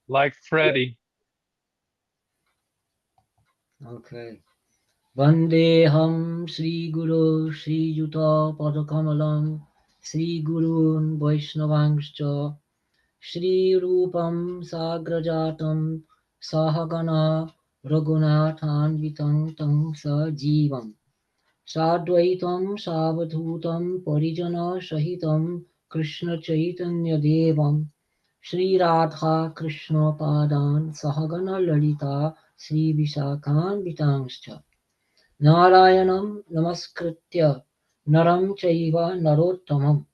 Like Freddy. Okay. Vandeham Sri Guru Sri Yuta Padakamalam Sri Gurun Vaishnavangscha Shri Rupam Sagrajatam Sahagana Raghunathanvitam Tam Sajivam Sadvaitam Savadhutam Parijana Sahitam Krishna Chaitanya Devam Shri Radha Krishna Padan Sahagana Lalita Sri Visakhan Vitangscha Narayanam Namaskritya Naram Chaiva Narottamam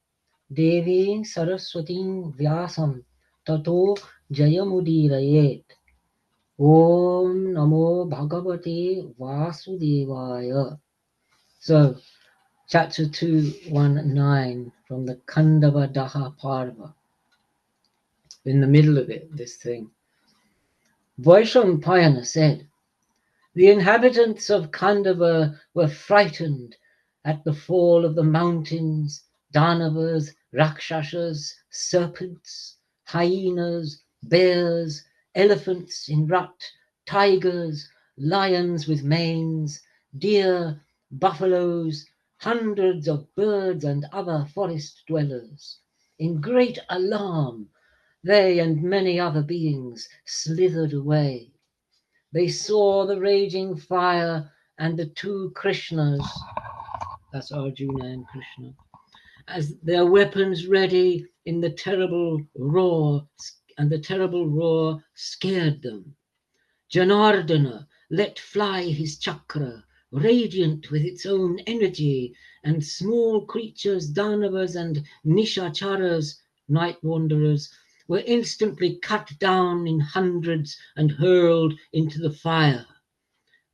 Devi Saraswatim Vyasam Tato Jayamudirayet Om Namo Bhagavate Vasudevaya. So, chapter 219 from the Kandava Daha Parva. In the middle of it, this thing. Vaishampayana said, the inhabitants of Kandava were frightened at the fall of the mountains, Danavas, Rakshasas, serpents, hyenas, bears, elephants in rut, tigers, lions with manes, deer, buffaloes, hundreds of birds and other forest dwellers. In great alarm, they and many other beings slithered away. They saw the raging fire and the two Krishnas, that's Arjuna and Krishna, as their weapons ready in the terrible roar, and the terrible roar scared them. Janardana let fly his chakra, radiant with its own energy, and small creatures, Danavas and Nishacharas, night wanderers, were instantly cut down in hundreds and hurled into the fire.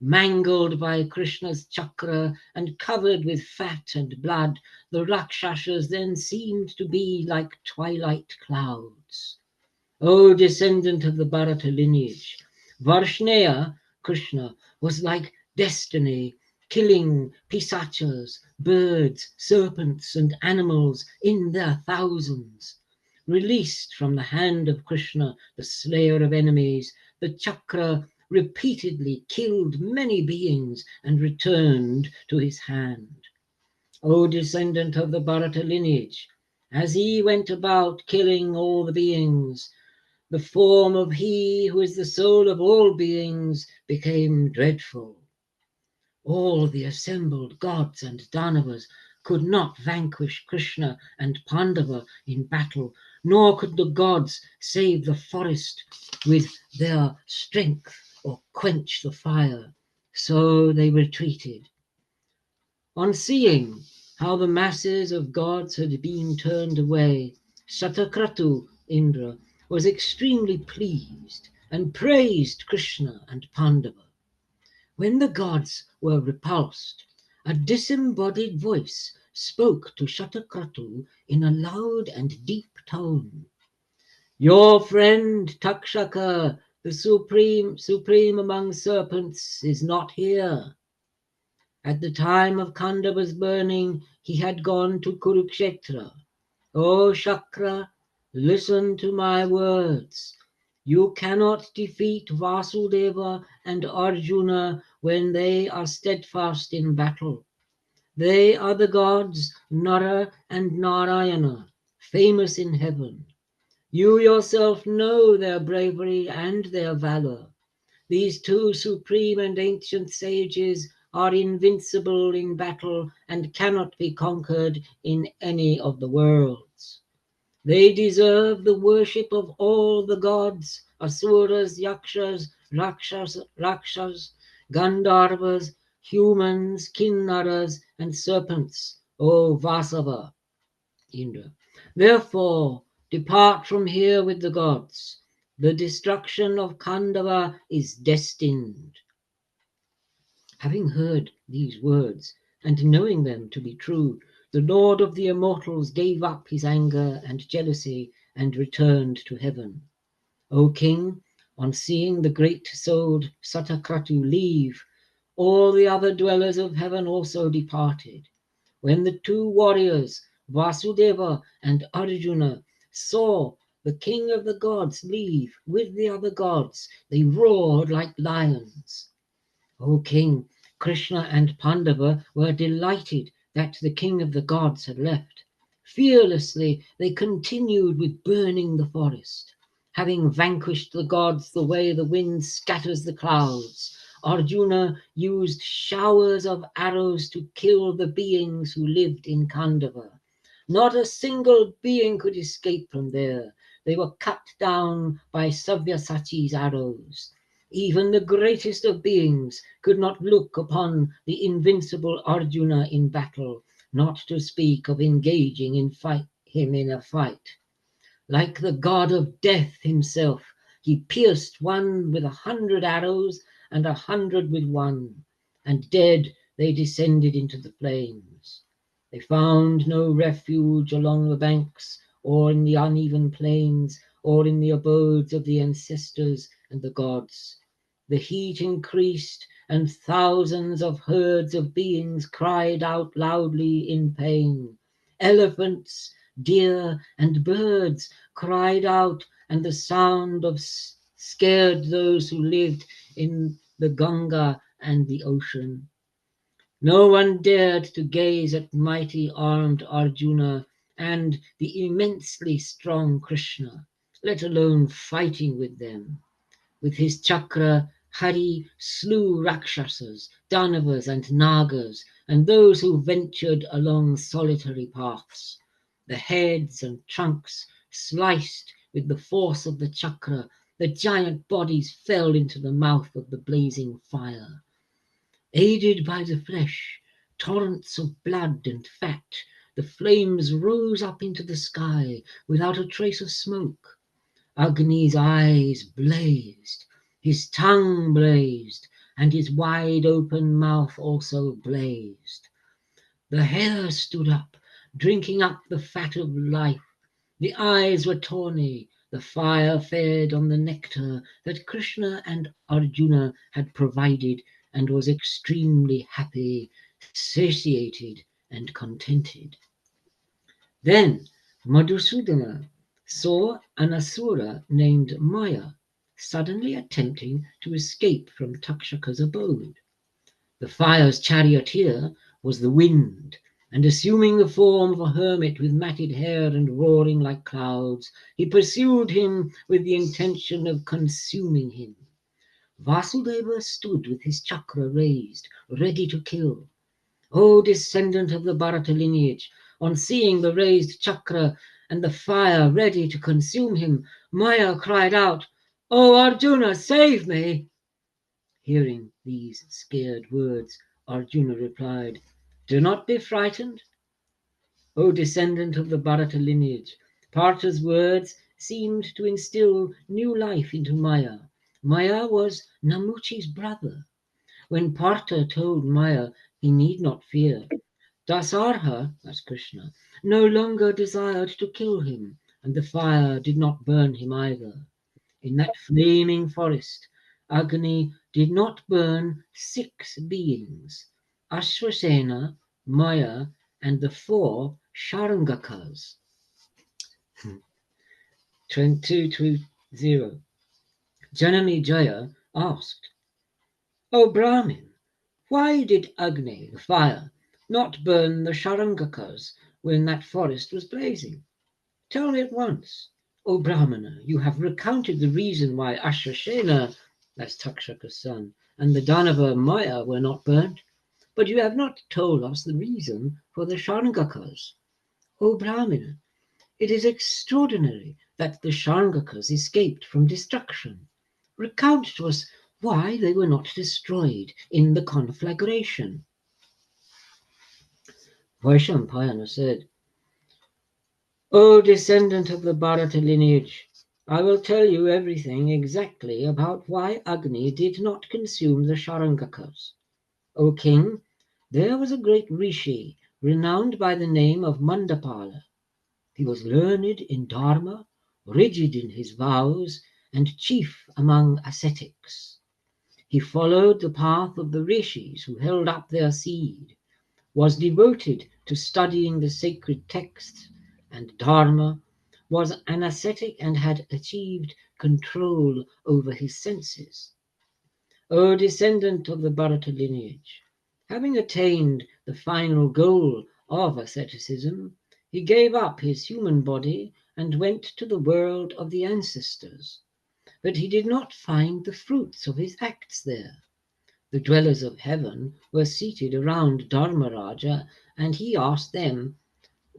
Mangled by Krishna's chakra and covered with fat and blood, the Rakshasas then seemed to be like twilight clouds. O descendant of the Bharata lineage, Varshneya, Krishna, was like destiny, killing pisachas, birds, serpents, and animals in their thousands. Released from the hand of Krishna, the slayer of enemies, the chakra repeatedly killed many beings and returned to his hand. O descendant of the Bharata lineage, as he went about killing all the beings, the form of he who is the soul of all beings became dreadful. All the assembled gods and Danavas could not vanquish Krishna and Pandava in battle, nor could the gods save the forest with their strength or quench the fire. So they retreated. On seeing how the masses of gods had been turned away, Shatakratu Indra was extremely pleased and praised Krishna and Pandava. When the gods were repulsed, a disembodied voice spoke to Shatakratu in a loud and deep tone. Your friend Takshaka, the supreme among serpents, is not here. At the time of Khandava's burning, he had gone to Kurukshetra. O Shakra, listen to my words. You cannot defeat Vasudeva and Arjuna when they are steadfast in battle. They are the gods Nara and Narayana, famous in heaven. You yourself know their bravery and their valor. These two supreme and ancient sages are invincible in battle and cannot be conquered in any of the worlds. They deserve the worship of all the gods, asuras, yakshas, rakshas, gandharvas, humans, kinnaras, and serpents, O Vasava, Indra. Therefore, depart from here with the gods. The destruction of Khandava is destined. Having heard these words, and knowing them to be true, the Lord of the Immortals gave up his anger and jealousy and returned to heaven. O King, on seeing the great-souled Satakratu leave, all the other dwellers of heaven also departed. When the two warriors, Vasudeva and Arjuna, saw the king of the gods leave with the other gods, they roared like lions. O king, Krishna and Pandava were delighted that the king of the gods had left. Fearlessly they continued with burning the forest. Having vanquished the gods the way the wind scatters the clouds, Arjuna used showers of arrows to kill the beings who lived in Khandava. Not a single being could escape from there. They were cut down by Sabyasachi's arrows. Even the greatest of beings could not look upon the invincible Arjuna in battle, not to speak of engaging him in a fight. Like the god of death himself, he pierced one with 100 arrows and 100 with one, and dead they descended into the flames. They found no refuge along the banks, or in the uneven plains, or in the abodes of the ancestors and the gods. The heat increased, and thousands of herds of beings cried out loudly in pain. Elephants, deer, and birds cried out, and the sound of scared those who lived in the Ganga and the ocean. No one dared to gaze at mighty armed Arjuna and the immensely strong Krishna, let alone fighting with them. With his chakra, Hari slew Rakshasas, Danavas, and Nagas, and those who ventured along solitary paths. The heads and trunks sliced with the force of the chakra, the giant bodies fell into the mouth of the blazing fire. Aided by the flesh, torrents of blood and fat, the flames rose up into the sky without a trace of smoke. Agni's eyes blazed, his tongue blazed, and his wide open mouth also blazed. The hair stood up, drinking up the fat of life. The eyes were tawny, the fire fed on the nectar that Krishna and Arjuna had provided, and was extremely happy, satiated, and contented. Then Madhusudana saw an asura named Maya suddenly attempting to escape from Takshaka's abode. The fire's charioteer was the wind, and assuming the form of a hermit with matted hair and roaring like clouds, he pursued him with the intention of consuming him. Vasudeva stood with his chakra raised, ready to kill. O descendant of the Bharata lineage, on seeing the raised chakra and the fire ready to consume him, Maya cried out, "O Arjuna, save me!" Hearing these scared words, Arjuna replied, "Do not be frightened, O descendant of the Bharata lineage." Partha's words seemed to instill new life into Maya. Maya was Namuchi's brother. When Partha told Maya he need not fear, Dasarha, that's Krishna, no longer desired to kill him, and the fire did not burn him either. In that flaming forest, Agni did not burn 6 beings: Ashwasena, Maya, and the 4 Sharangakas. 2220. Janami Jaya asked, "O Brahmin, why did Agni, the fire, not burn the Sharangakas when that forest was blazing? Tell me at once." "O Brahmana, you have recounted the reason why Ashwasena, that's Takshaka's son, and the Danava Maya were not burnt, but you have not told us the reason for the Sharangakas." "O Brahmana, it is extraordinary that the Sharangakas escaped from destruction. Recount to us why they were not destroyed in the conflagration." Vaishampayana said, "O descendant of the Bharata lineage, I will tell you everything exactly about why Agni did not consume the Sharangakas. O king, there was a great rishi renowned by the name of Mandapala. He was learned in Dharma, rigid in his vows, and chief among ascetics. He followed the path of the rishis who held up their seed, was devoted to studying the sacred texts and Dharma, was an ascetic and had achieved control over his senses. O descendant of the Bharata lineage, having attained the final goal of asceticism, he gave up his human body and went to the world of the ancestors. But he did not find the fruits of his acts there. The dwellers of heaven were seated around Dharmaraja, and he asked them,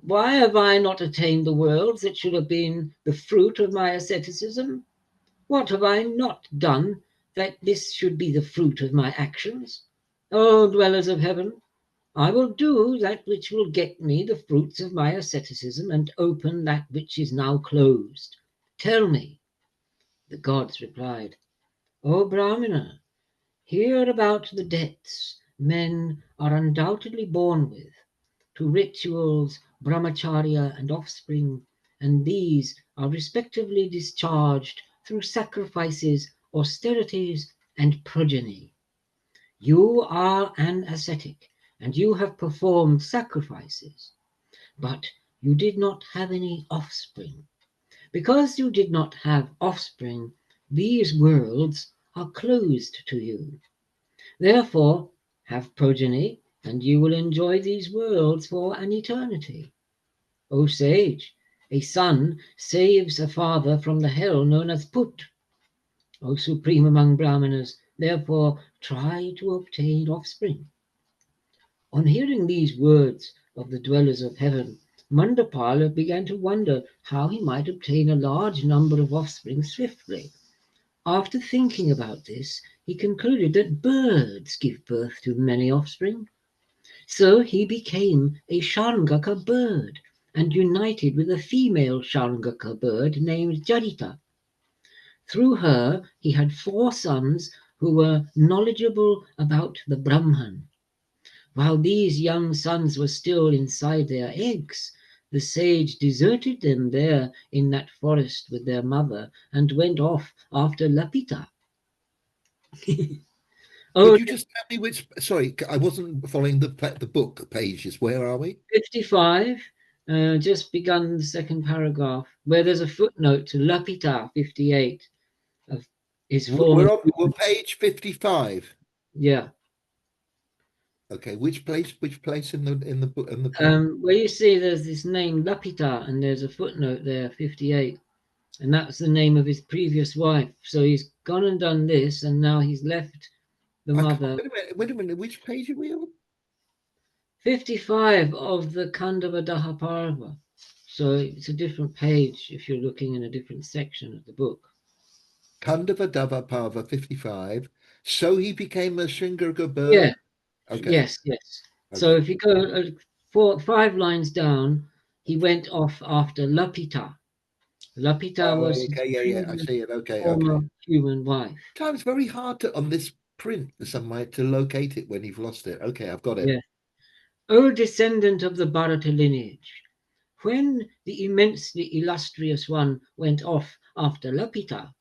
"Why have I not attained the worlds that should have been the fruit of my asceticism? What have I not done that this should be the fruit of my actions? O dwellers of heaven, I will do that which will get me the fruits of my asceticism and open that which is now closed. Tell me." The gods replied, "O Brahmana, hear about the debts men are undoubtedly born with, to rituals, brahmacharya, and offspring, and these are respectively discharged through sacrifices, austerities, and progeny. You are an ascetic, and you have performed sacrifices, but you did not have any offspring. Because you did not have offspring, these worlds are closed to you. Therefore, have progeny, and you will enjoy these worlds for an eternity. O sage, a son saves a father from the hell known as Put. O supreme among Brahmanas, therefore try to obtain offspring." On hearing these words of the dwellers of heaven, Mandapala began to wonder how he might obtain a large number of offspring swiftly. After thinking about this, he concluded that birds give birth to many offspring. So he became a Sharngaka bird and united with a female Sharngaka bird named Jarita. Through her, he had 4 sons who were knowledgeable about the Brahman. While these young sons were still inside their eggs, the sage deserted them there in that forest with their mother and went off after Lapita. Could Oh, you just tell me which? Sorry, I wasn't following the book pages. Where are we? 55, just begun the second paragraph, where there's a footnote to Lapita 58 of his former. We're page 55. Yeah. Okay, which place? Which place in the book in the book? Where you see there's this name Lapita, and there's a footnote there, 58, and that's the name of his previous wife. So he's gone and done this, and now he's left the I can't. mother. Wait a minute. Wait a minute. Which page are we on? 55 of the Kandava Dahaparva. So it's a different page if you're looking in a different section of the book. Kandava Dava Parva 55. So he became a Shingarga Yeah, bird. Okay. yes, yes. So Okay. if you go 5 lines down, he went off after Lapita. Lapita Oh, was his okay. Yeah, yeah. I previous see it. Okay. former Okay. human wife. Times very hard to on this print somewhere to locate it when you've lost it. Okay, I've got it. Yeah. O descendant of the Bharata lineage, when the immensely illustrious one went off after Lapita,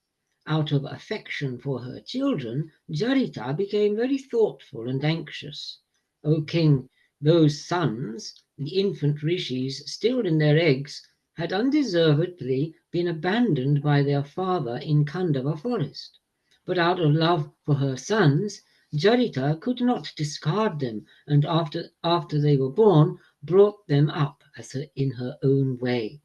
out of affection for her children, Jarita became very thoughtful and anxious. O king, those sons, the infant rishis still in their eggs, had undeservedly been abandoned by their father in Kandava forest. But out of love for her sons, Jarita could not discard them, and after they were born, brought them up in her own way.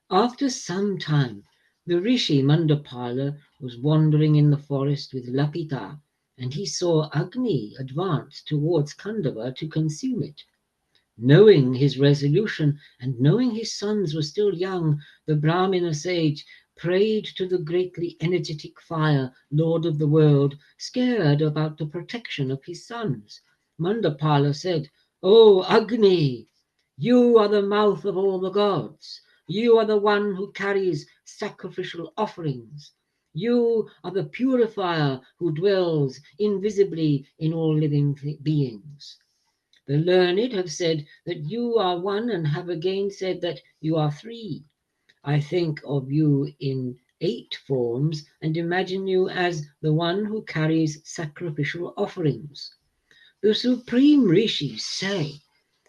After some time, the rishi Mandapala was wandering in the forest with Lapita, and he saw Agni advance towards Kandava to consume it. Knowing his resolution and knowing his sons were still young, the Brahmina sage prayed to the greatly energetic fire, Lord of the world, scared about the protection of his sons. Mandapala said, "O Agni, you are the mouth of all the gods. You are the one who carries sacrificial offerings. You are the purifier who dwells invisibly in all living beings. The learned have said that you are one and have again said that you are 3. I think of you in 8 forms and imagine you as the one who carries sacrificial offerings. The supreme rishis say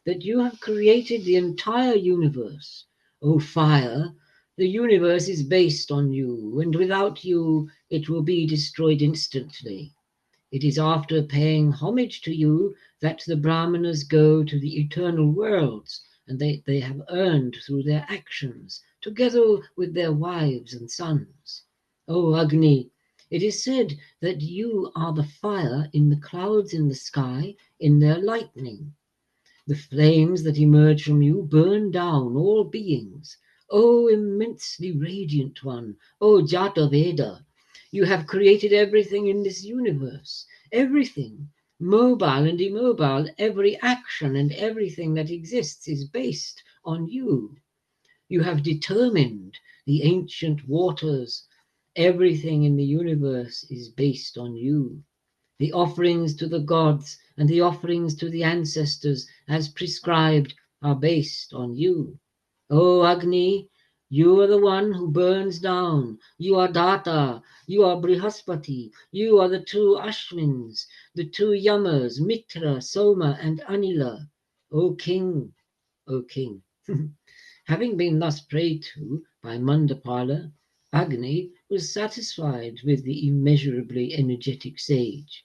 that you have created the entire universe, O fire, The universe is based on you, and without you it will be destroyed instantly. It is after paying homage to you that the Brahmanas go to the eternal worlds, and they have earned through their actions, together with their wives and sons. O Agni, it is said that you are the fire in the clouds in the sky, in their lightning. The flames that emerge from you burn down all beings. O immensely radiant one, O Jata Veda, you have created everything in this universe, everything, mobile and immobile, every action and everything that exists is based on you. You have determined the ancient waters. Everything in the universe is based on you. The offerings to the gods and the offerings to the ancestors, as prescribed, are based on you. O Agni, you are the one who burns down. You are Data, you are Brihaspati, you are the two Ashwins, the two Yamas, Mitra, Soma, and Anila. O King, O King. Having been thus prayed to by Mandapala, Agni was satisfied with the immeasurably energetic sage.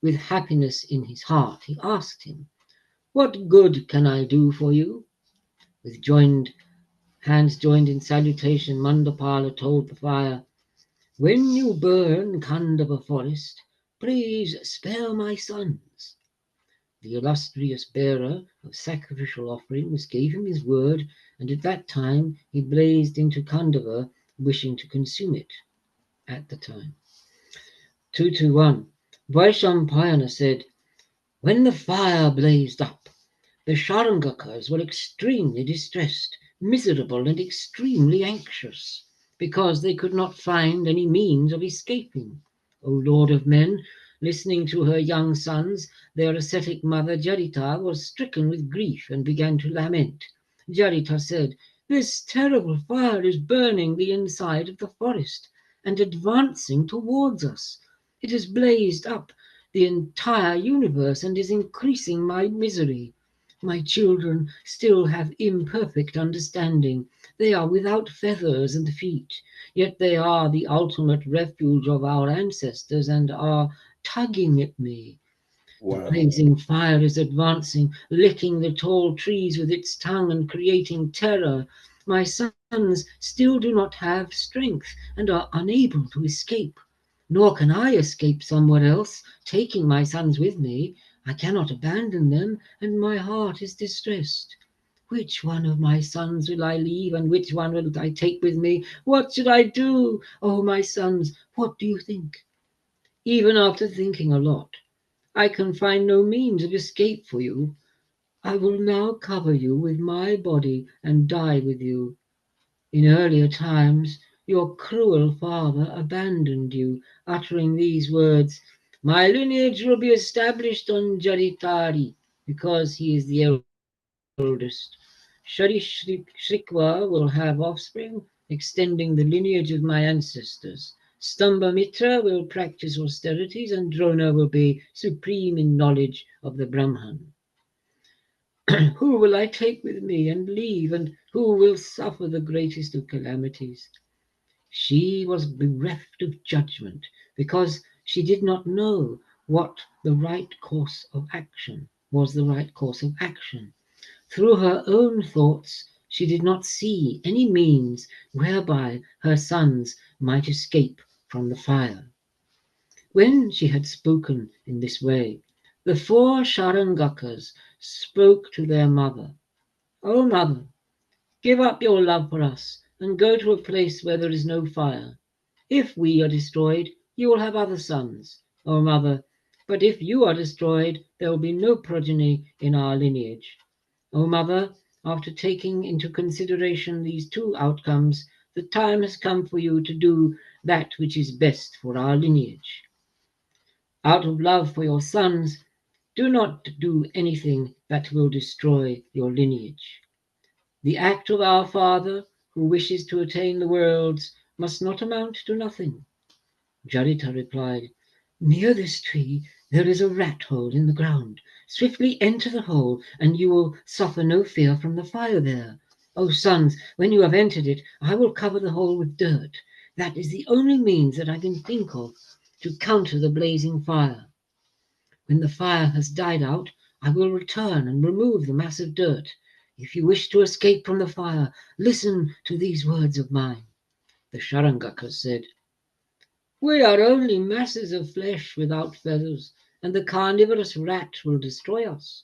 With happiness in his heart, he asked him, "What good can I do for you?" With hands joined in salutation, Mandapala told the fire, "When you burn Khandava forest, please spare my sons." The illustrious bearer of sacrificial offerings gave him his word, and at that time he blazed into Khandava, wishing to consume it at the time. 221. Vaishampayana said, "When the fire blazed up, the Sharangakas were extremely distressed, miserable, and extremely anxious, because they could not find any means of escaping. O Lord of men, listening to her young sons, their ascetic mother Jarita was stricken with grief and began to lament. Jarita said, "This terrible fire is burning the inside of the forest and advancing towards us. It has blazed up the entire universe and is increasing my misery. My children still have imperfect understanding. They are without feathers and feet, yet they are the ultimate refuge of our ancestors and are tugging at me. The Wow. blazing fire is advancing, licking the tall trees with its tongue and creating terror. My sons still do not have strength and are unable to escape. Nor can I escape somewhere else, taking my sons with me. I cannot abandon them, and my heart is distressed. Which one of my sons will I leave, and which one will I take with me? What should I do? Oh, my sons, what do you think?" Even after thinking a lot, "I can find no means of escape for you. I will now cover you with my body and die with you. In earlier times, your cruel father abandoned you, uttering these words, 'My lineage will be established on Jaritari, because he is the oldest. Shrikwa will have offspring, extending the lineage of my ancestors. Stambhamitra will practice austerities, and Drona will be supreme in knowledge of the Brahman. Who will I take with me and leave, and who will suffer the greatest of calamities?" She was bereft of judgment because she did not know what the right course of action was. The right course of action. Through her own thoughts, she did not see any means whereby her sons might escape from the fire. When she had spoken in this way, the four Sharangakas spoke to their mother. "O mother, give up your love for us and go to a place where there is no fire. If we are destroyed, you will have other sons, O mother, but if you are destroyed, there will be no progeny in our lineage. O mother, after taking into consideration these two outcomes, the time has come for you to do that which is best for our lineage. Out of love for your sons, do not do anything that will destroy your lineage. The act of our Father, who wishes to attain the worlds, must not amount to nothing." Jarita replied, "Near this tree there is a rat hole in the ground. Swiftly enter the hole, and you will suffer no fear from the fire there. O sons, when you have entered it, I will cover the hole with dirt. That is the only means that I can think of to counter the blazing fire. When the fire has died out, I will return and remove the mass of dirt. If you wish to escape from the fire, listen to these words of mine. The Sharangakas said, We are only masses of flesh without feathers, and the carnivorous rat will destroy us.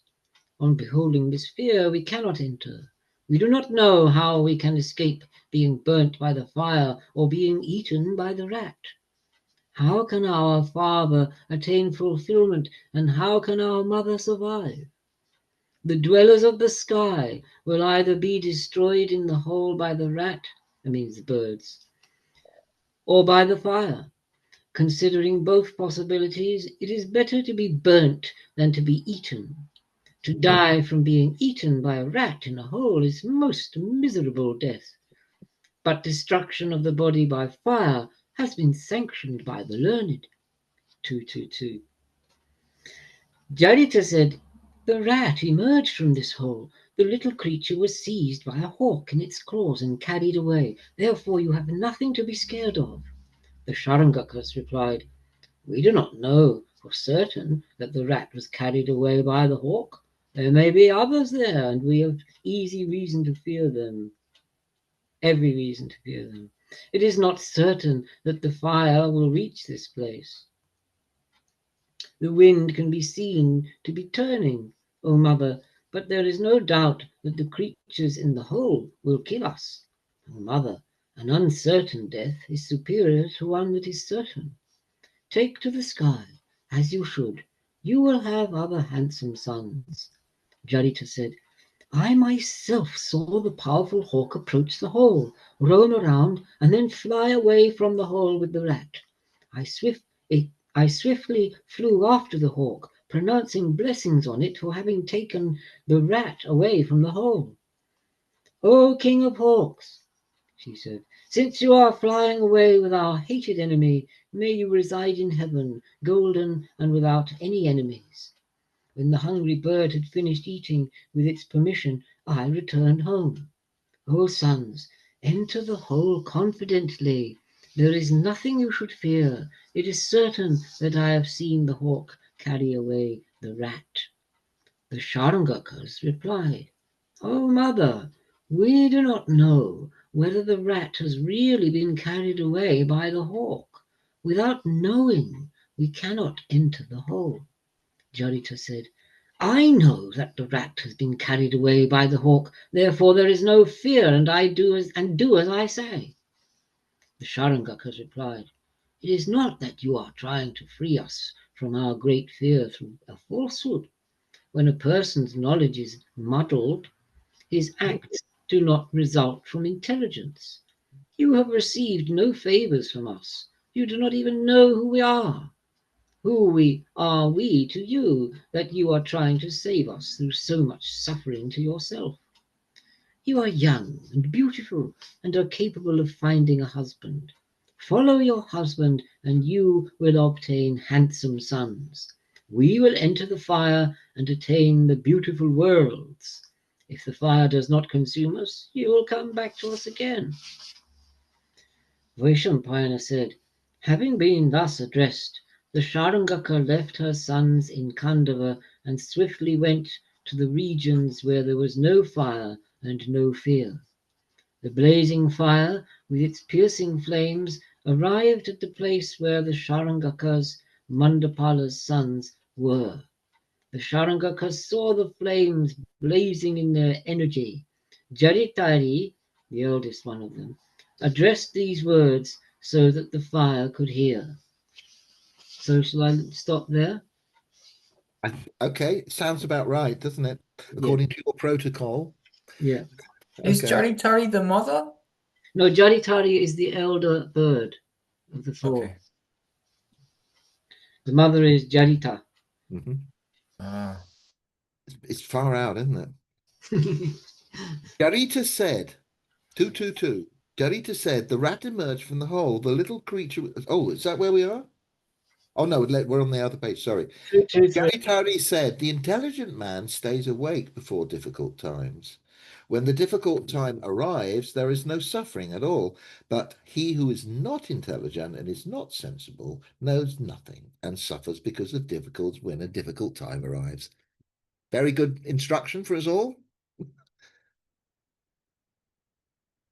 On beholding this sphere, we cannot enter. We do not know how we can escape being burnt by the fire or being eaten by the rat. How can our father attain fulfillment, and how can our mother survive? The dwellers of the sky will either be destroyed in the hole by the rat, that means the birds, or by the fire. Considering both possibilities, it is better to be burnt than to be eaten. To die from being eaten by a rat in a hole is most miserable death. But destruction of the body by fire has been sanctioned by the learned. 222. Jarita said, The rat emerged from this hole. The little creature was seized by a hawk in its claws and carried away. Therefore you have nothing to be scared of. The Sharangakas replied, We do not know for certain that the rat was carried away by the hawk. There may be others there, and we have easy reason to fear them, every reason to fear them. It is not certain that the fire will reach this place. The wind can be seen to be turning, O mother, but there is no doubt that the creatures in the hole will kill us. O mother, an uncertain death is superior to one that is certain. Take to the sky, as you should. You will have other handsome sons. Jarita said, I myself saw the powerful hawk approach the hole, roam around, and then fly away from the hole with the rat. I swiftly flew after the hawk, pronouncing blessings on it for having taken the rat away from the hole. O King of Hawks, she said, since you are flying away with our hated enemy, may you reside in heaven, golden and without any enemies. When the hungry bird had finished eating, with its permission, I returned home. O sons, enter the hole confidently. There is nothing you should fear. It is certain that I have seen the hawk carry away the rat. The Sharangakas replied, O mother, we do not know whether the rat has really been carried away by the hawk. Without knowing, we cannot enter the hole. Jarita said, I know that the rat has been carried away by the hawk, therefore there is no fear, and I do as I say. The Sharangakas replied, It is not that you are trying to free us from our great fear through a falsehood. When a person's knowledge is muddled, his acts do not result from intelligence. You have received no favors from us. You do not even know who we are. Who are we to you that you are trying to save us through so much suffering to yourself? You are young and beautiful and are capable of finding a husband. Follow your husband and you will obtain handsome sons. We will enter the fire and attain the beautiful worlds. If the fire does not consume us, you will come back to us again. Vaishampayana said, Having been thus addressed, the Sharangaka left her sons in Kandava and swiftly went to the regions where there was no fire and no fear. The blazing fire, with its piercing flames, arrived at the place where the Sharangakas, Mandapala's sons, were. The Sharangakas saw the flames blazing in their energy. Jaritari, the eldest one of them, addressed these words so that the fire could hear. So shall I stop there? Okay, sounds about right, doesn't it? According to your protocol. Yeah. Is Okay. Jaritari the mother? No, Jaritari is the elder bird of the four. Okay. The mother is Jarita. Ah. It's far out, isn't it? Garita said, 222. Garita said, the rat emerged from the hole. The little creature. Oh, is that where we are? Oh, no, we're on the other page. Sorry. Garitari said, the intelligent man stays awake before difficult times. When the difficult time arrives, there is no suffering at all. But he who is not intelligent and is not sensible knows nothing and suffers because of difficulties when a difficult time arrives. Very good instruction for us all.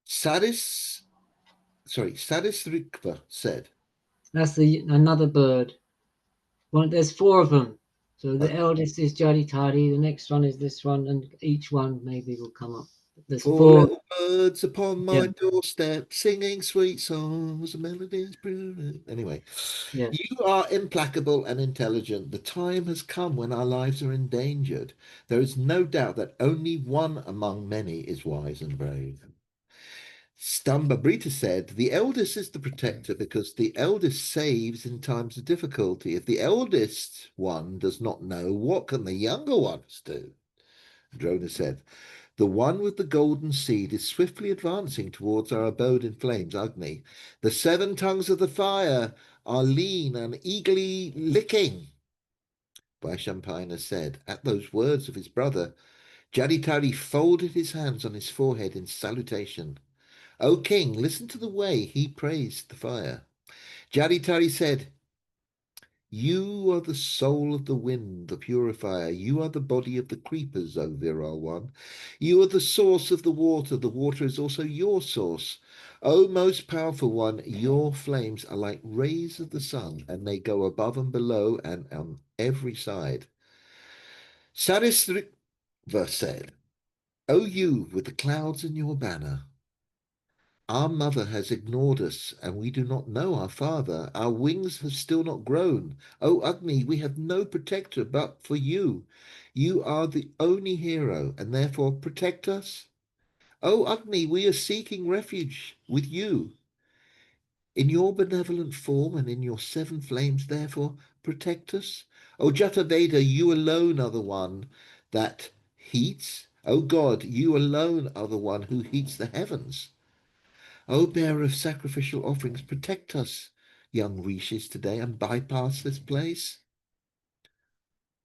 Sadisrikva said. That's another bird. There's 4 of them. So the eldest is Jaritari, the next one is this one, and each one maybe will come up. There's 4 4. little birds upon my Yeah. doorstep, singing sweet songs, melodies. Anyway, Yeah. you are implacable and intelligent. The time has come when our lives are endangered. There is no doubt that only one among many is wise and brave. Stambabrita said, the eldest is the protector because the eldest saves in times of difficulty. If the eldest one does not know, what can the younger ones do? Drona said, the one with the golden seed is swiftly advancing towards our abode in flames, Agni. The 7 tongues of the fire are lean and eagerly licking. Vaishampayana said, at those words of his brother, Jaditari folded his hands on his forehead in salutation. O king, listen to the way he praised the fire. Jaditari said, you are the soul of the wind, the purifier. You are the body of the creepers, O virile one. You are the source of the water. The water is also your source. O most powerful one, your flames are like rays of the sun, and they go above and below and on every side. Sarisriva said, O you with the clouds in your banner, our mother has ignored us, and we do not know our father. Our wings have still not grown. O Agni, we have no protector but for you. You are the only hero, and therefore protect us. O Agni, we are seeking refuge with you. In your benevolent form and in your 7 flames, therefore protect us. O Jataveda, you alone are the one that heats. O God, you alone are the one who heats the heavens. O bearer of sacrificial offerings, protect us, young rishis, today and bypass this place.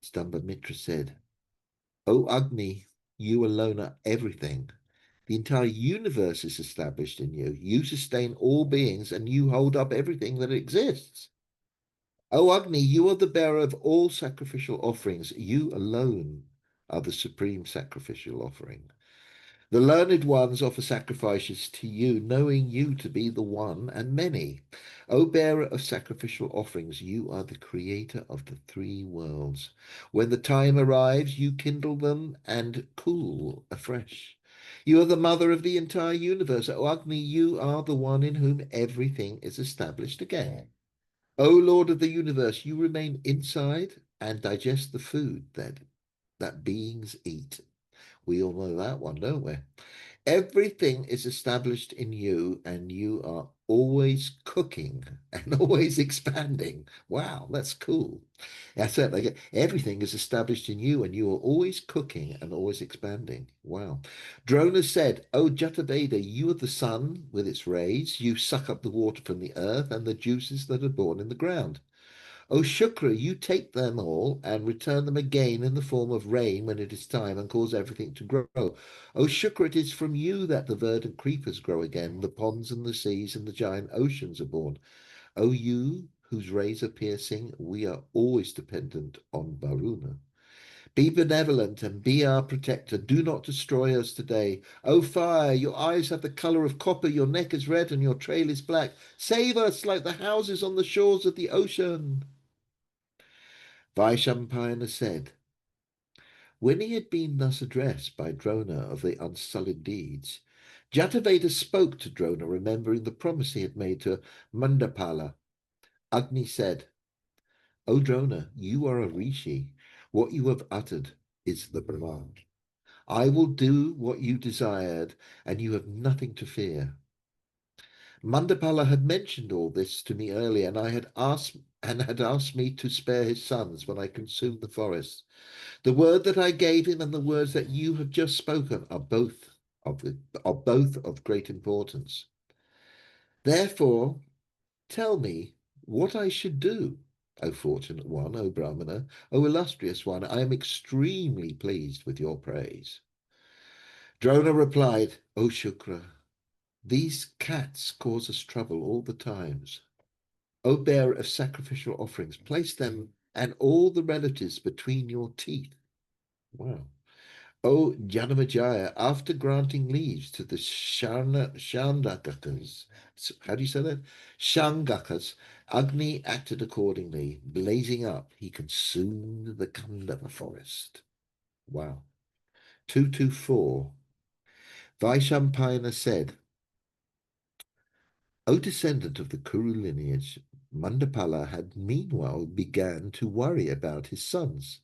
Stambamitra said, O Agni, you alone are everything. The entire universe is established in you. You sustain all beings and you hold up everything that exists. O Agni, you are the bearer of all sacrificial offerings. You alone are the supreme sacrificial offering. The learned ones offer sacrifices to you, knowing you to be the one and many. O bearer of sacrificial offerings, you are the creator of the 3 worlds. When the time arrives, you kindle them and cool afresh. You are the mother of the entire universe. O Agni, you are the one in whom everything is established again. O Lord of the universe, you remain inside and digest the food that beings eat. We all know that one, don't we? Everything is established in you, and you are always cooking and always expanding. Wow, that's cool. That's it. Like, everything is established in you, and you are always cooking and always expanding. Wow. Drona said, O Jataveda, you are the sun with its rays. You suck up the water from the earth and the juices that are born in the ground. O Shukra, you take them all and return them again in the form of rain when it is time and cause everything to grow. O Shukra, it is from you that the verdant creepers grow again, the ponds and the seas and the giant oceans are born. O you, whose rays are piercing, we are always dependent on Varuna. Be benevolent and be our protector. Do not destroy us today. O fire, your eyes have the color of copper, your neck is red, and your trail is black. Save us like the houses on the shores of the ocean. Vaishampayana said, when he had been thus addressed by Drona of the unsullied deeds, Jataveda spoke to Drona, remembering the promise he had made to Mandapala. Agni said, O Drona, you are a rishi. What you have uttered is the Brahman. I will do what you desired, and you have nothing to fear. Mandapala had mentioned all this to me earlier, and had asked me to spare his sons when I consumed the forest. The word that I gave him and the words that you have just spoken are both of great importance. Therefore, tell me what I should do, O fortunate one, O Brahmana, O illustrious one. I am extremely pleased with your praise. Drona replied, O Shukra, these cats cause us trouble all the times. O bearer of sacrificial offerings, place them and all the relatives between your teeth. Wow. O Janamajaya, after granting leaves to the Shangakas, how do you say that? Shangakas, Agni acted accordingly. Blazing up, he consumed the Kandava forest. Wow. 224. Vaishampayana said, O descendant of the Kuru lineage, Mandapala had meanwhile began to worry about his sons.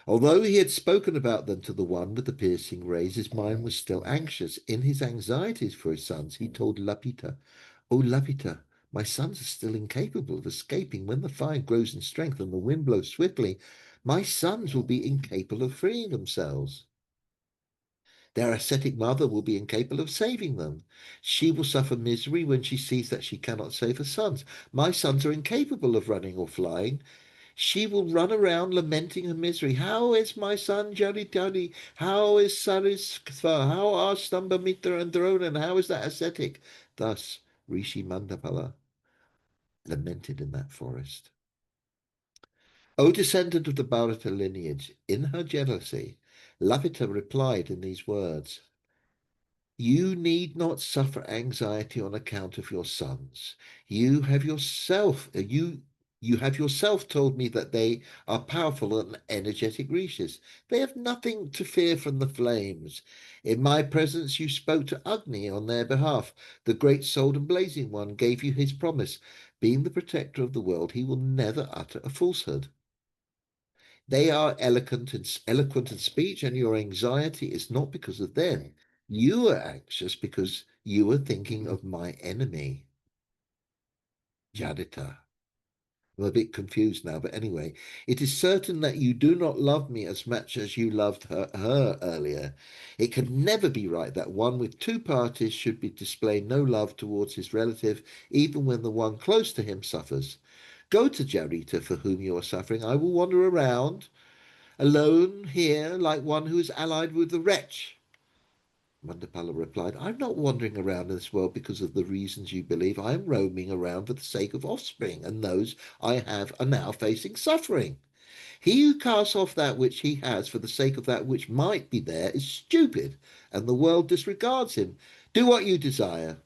Although he had spoken about them to the one with the piercing rays, his mind was still anxious. In his anxieties for his sons, he told Lapita, O Lapita, my sons are still incapable of escaping. When the fire grows in strength and the wind blows swiftly, my sons will be incapable of freeing themselves. Their ascetic mother will be incapable of saving them. She will suffer misery when she sees that she cannot save her sons. My sons are incapable of running or flying. She will run around lamenting her misery. How is my son Jaritari? How is Sarisva? How are Stambhamitra and Drona? And how is that ascetic? Thus Rishi Mandapala lamented in that forest. O descendant of the Bharata lineage, in her jealousy, Lapita replied in these words, You need not suffer anxiety on account of your sons. You have yourself told me that they are powerful and energetic rishis. They have nothing to fear from the flames. In my presence you spoke to Agni on their behalf. The great souled and blazing one gave you his promise. Being the protector of the world, he will never utter a falsehood. They are eloquent in speech, and your anxiety is not because of them. You are anxious because you are thinking of my enemy, Jadita. I'm a bit confused now, but anyway, it is certain that you do not love me as much as you loved her earlier. It can never be right that one with two parties should display no love towards his relative, even when the one close to him suffers. Go to Jarita, for whom you are suffering. I will wander around alone here like one who is allied with the wretch. Mandapala replied, I'm not wandering around in this world because of the reasons you believe. I am roaming around for the sake of offspring, and those I have are now facing suffering. He who casts off that which he has for the sake of that which might be there is stupid, and the world disregards him. Do what you desire.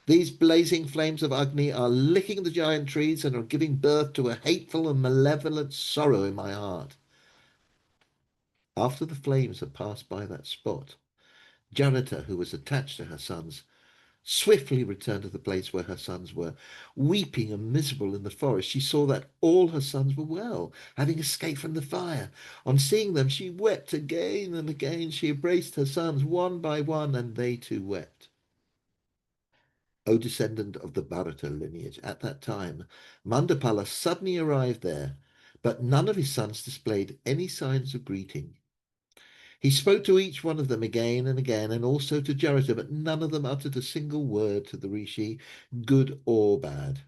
These blazing flames of Agni are licking the giant trees and are giving birth to a hateful and malevolent sorrow in my heart. After the flames had passed by that spot, Janata, who was attached to her sons, swiftly returned to the place where her sons were. Weeping and miserable in the forest, she saw that all her sons were well, having escaped from the fire. On seeing them, she wept again and again. She embraced her sons one by one, and they too wept. O descendant of the Bharata lineage, at that time, Mandapala suddenly arrived there, but none of his sons displayed any signs of greeting. He spoke to each one of them again and again, and also to Jarata, but none of them uttered a single word to the rishi, good or bad.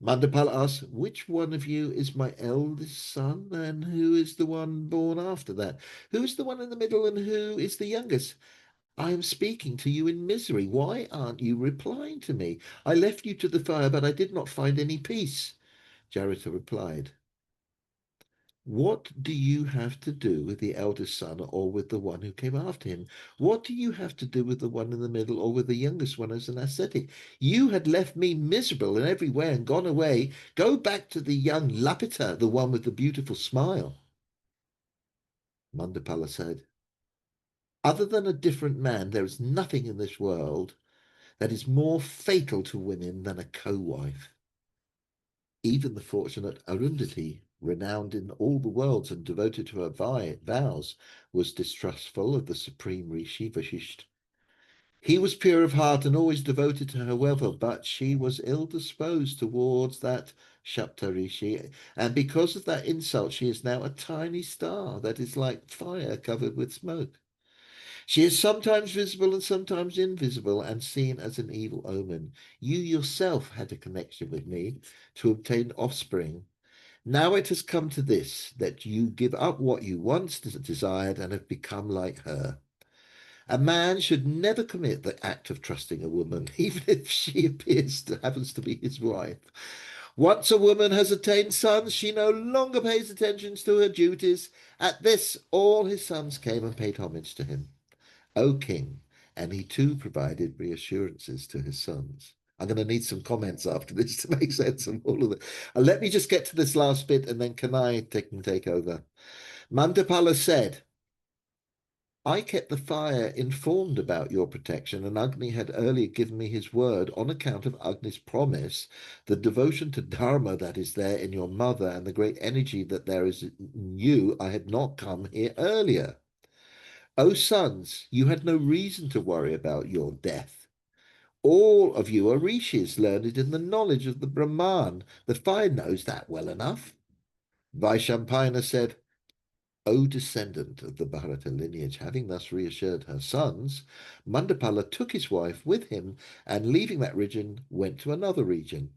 Mandapala asked, which one of you is my eldest son, and who is the one born after that? Who is the one in the middle, and who is the youngest? I am speaking to you in misery. Why aren't you replying to me? I left you to the fire, but I did not find any peace. Jarata replied, what do you have to do with the eldest son or with the one who came after him? What do you have to do with the one in the middle or with the youngest one as an ascetic? You had left me miserable in every way and gone away. Go back to the young Lapita, the one with the beautiful smile. Mandapala said, other than a different man, there is nothing in this world that is more fatal to women than a co-wife. Even the fortunate Arundhati, renowned in all the worlds and devoted to her vows, was distrustful of the supreme rishi Vasishtha. He was pure of heart and always devoted to her welfare, but she was ill-disposed towards that Shaptarishi, and because of that insult she is now a tiny star that is like fire covered with smoke. She is sometimes visible and sometimes invisible and seen as an evil omen. You yourself had a connection with me to obtain offspring. Now it has come to this, that you give up what you once desired and have become like her. A man should never commit the act of trusting a woman, even if she happens to be his wife. Once a woman has attained sons, she no longer pays attention to her duties. At this, all his sons came and paid homage to him, O king, and he too provided reassurances to his sons. I'm going to need some comments after this to make sense of all of it. Let me just get to this last bit, and then can I take over? Mandapala said, I kept the fire informed about your protection, and Agni had earlier given me his word on account of Agni's promise, the devotion to Dharma that is there in your mother, and the great energy that there is in you. I had not come here earlier. O sons, you had no reason to worry about your death. All of you are rishis, learned in the knowledge of the Brahman. The fire knows that well enough. Vaishampayana said, O descendant of the Bharata lineage, having thus reassured her sons, Mandapala took his wife with him, and leaving that region, went to another region.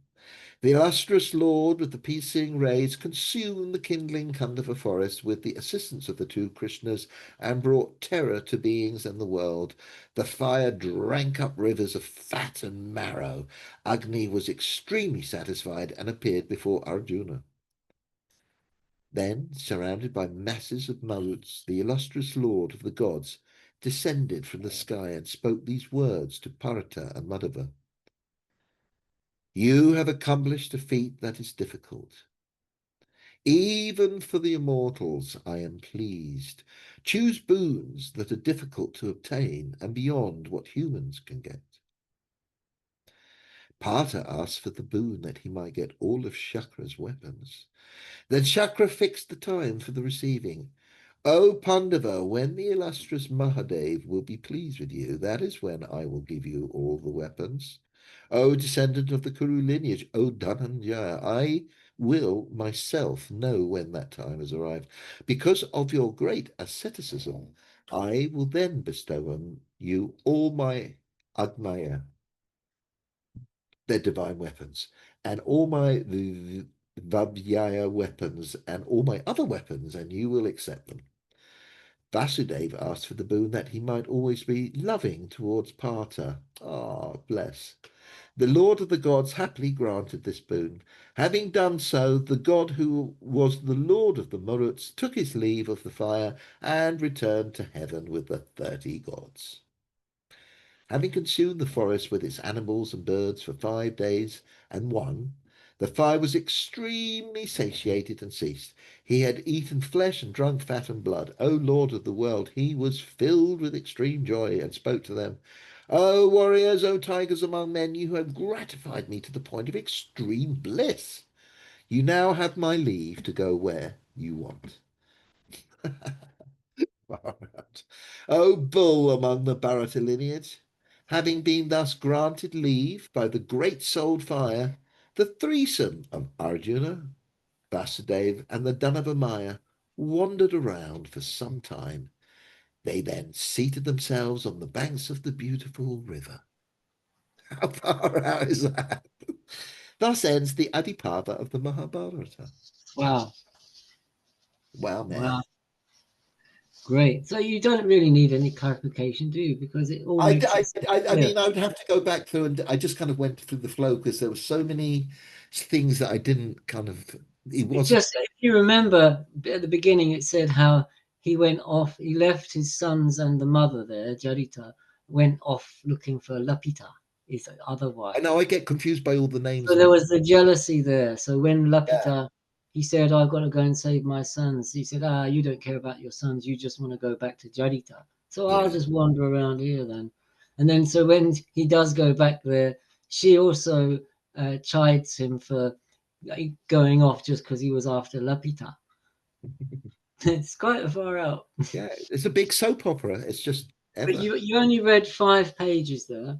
The illustrious lord with the piercing rays consumed the kindling Kandava forest with the assistance of the two Krishnas, and brought terror to beings and the world. The fire drank up rivers of fat and marrow. Agni was extremely satisfied and appeared before Arjuna. Then, surrounded by masses of Maruts, the illustrious lord of the gods descended from the sky and spoke these words to Parata and Madhava. You have accomplished a feat that is difficult. Even for the immortals I am pleased. Choose boons that are difficult to obtain and beyond what humans can get. Partha asked for the boon that he might get all of Shakra's weapons. Then Shakra fixed the time for the receiving. O Pandava, when the illustrious Mahadev will be pleased with you, that is when I will give you all the weapons. O descendant of the Kuru lineage, O Dhananjaya, I will myself know when that time has arrived. Because of your great asceticism, I will then bestow on you all my Agmaya, their divine weapons, and all my Vabhyaya weapons, and all my other weapons, and you will accept them. Vasudeva asked for the boon that he might always be loving towards Partha. Ah, bless. The Lord of the gods happily granted this boon. Having done so, the god who was the Lord of the Maruts took his leave of the fire and returned to heaven with the 30 gods. Having consumed the forest with its animals and birds for 5 days and one, the fire was extremely satiated and ceased. He had eaten flesh and drunk fat and blood. O Lord of the world, he was filled with extreme joy and spoke to them. O warriors, O tigers among men, you have gratified me to the point of extreme bliss. You now have my leave to go where you want. O bull among the Bharata lineage, having been thus granted leave by the great-souled fire, the threesome of Arjuna, Vasudeva, and the Dhanavamaya wandered around for some time. They then seated themselves on the banks of the beautiful river. How far out is that? Thus ends the Adiparva of the Mahabharata. Wow. Wow, man. Wow. Great. So you don't really need any clarification, do you? Because it all makes I mean, I would have to go back through, and I just kind of went through the flow because there were so many things that I didn't kind of. It wasn't just, if you remember at the beginning, it said how he went off, he left his sons and the mother there, Jarita, went off looking for Lapita, his other wife. I know I get confused by all the names. So there was the jealousy there. So when Yeah. Lapita, he said, I've got to go and save my sons. He said, you don't care about your sons. You just want to go back to Jarita. So Yeah. I'll just wander around here then. And then so when he does go back there, she also chides him for going off just because he was after Lapita. It's quite far out. Yeah, it's a big soap opera. It's just ever. But you only read 5 pages there.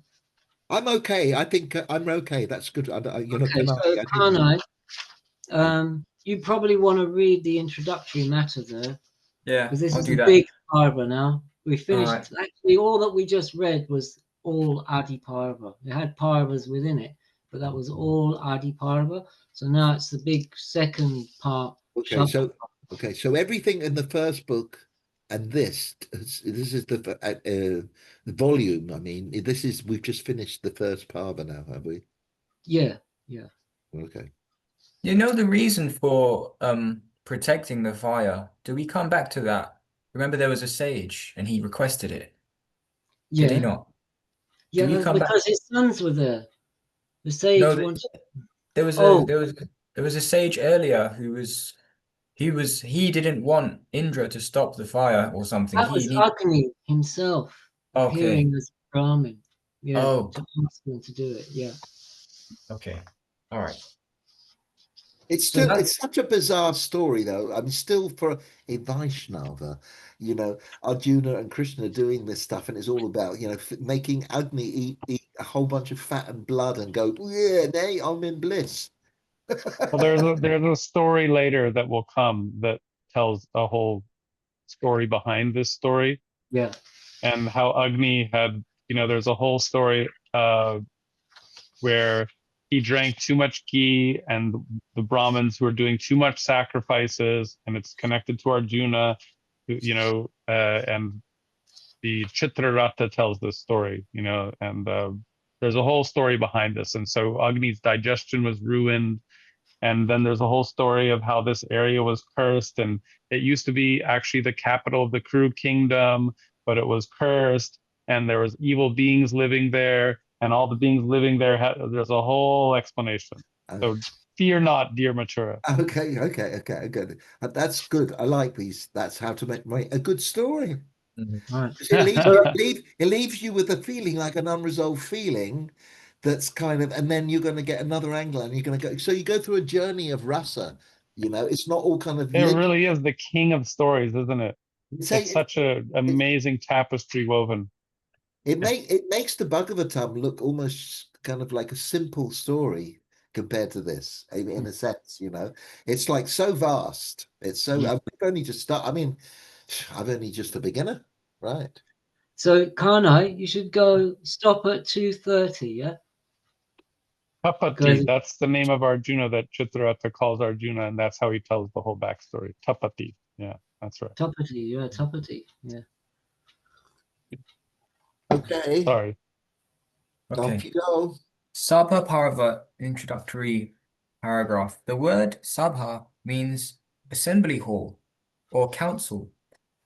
I'm okay. I think I'm okay. That's good. You know, Okay, so Kanai, you probably want to read the introductory matter there. Yeah, Because this I'll is do a that. big parva now. We finished. Alright. Actually, all that we just read was all Adi Parva. It had parvas within it, but that was all Adi Parva. So now it's the big second part. Okay, so everything in the first book and this is the volume. I mean, we've just finished the first parva now, have we? Yeah. Okay. You know the reason for protecting the fire? Do we come back to that? Remember there was a sage and he requested it. Did he Yeah. not? Do we Yeah, come back? because his sons were there. The No, sage wanted. there was a Oh, there was a sage earlier who was he didn't want Indra to stop the fire or something. that He was need Agni himself okay. appearing as Brahmin. Yeah, Oh, to ask them to do it. Yeah. okay. All right. So It's that such a bizarre story though. I mean, still for a Vaishnava, Arjuna and Krishna doing this stuff, and it's all about, making Agni eat a whole bunch of fat and blood and go, yeah, nay, I'm in bliss. Well, there's a story later that will come that tells a whole story behind this story Yeah. and how Agni had, there's a whole story where he drank too much ghee and the Brahmins who are doing too much sacrifices, and it's connected to Arjuna, and the Chitrarata tells this story, and there's a whole story behind this. And so Agni's digestion was ruined. And then there's a whole story of how this area was cursed. And it used to be actually the capital of the Kuru kingdom, but it was cursed. And there was evil beings living there. And all the beings living there, there's a whole explanation. So fear not, dear Matura. Okay. That's good. I like these. That's how to make a good story. Right. It leaves you with a feeling, like an unresolved feeling that's kind of, and then you're going to get another angle and you're going to go. So you go through a journey of rasa, it's not all kind of It really is the king of stories, isn't it? It's say such an amazing tapestry woven. it makes the Bhagavatam look almost kind of like a simple story compared to this, in a sense. It's like so vast. It's so I've only just start. I mean, I'm only just a beginner, right? So Kanai, you should go stop at 2:30. Yeah. Tapati, that's the name of Arjuna that Chitrarata calls Arjuna, and that's how he tells the whole backstory. Tapati. Yeah, that's right. Tapati, yeah, Tapati. Yeah. Okay. Sorry. Off you go. Sabha Parva introductory paragraph. The word Sabha means assembly hall or council,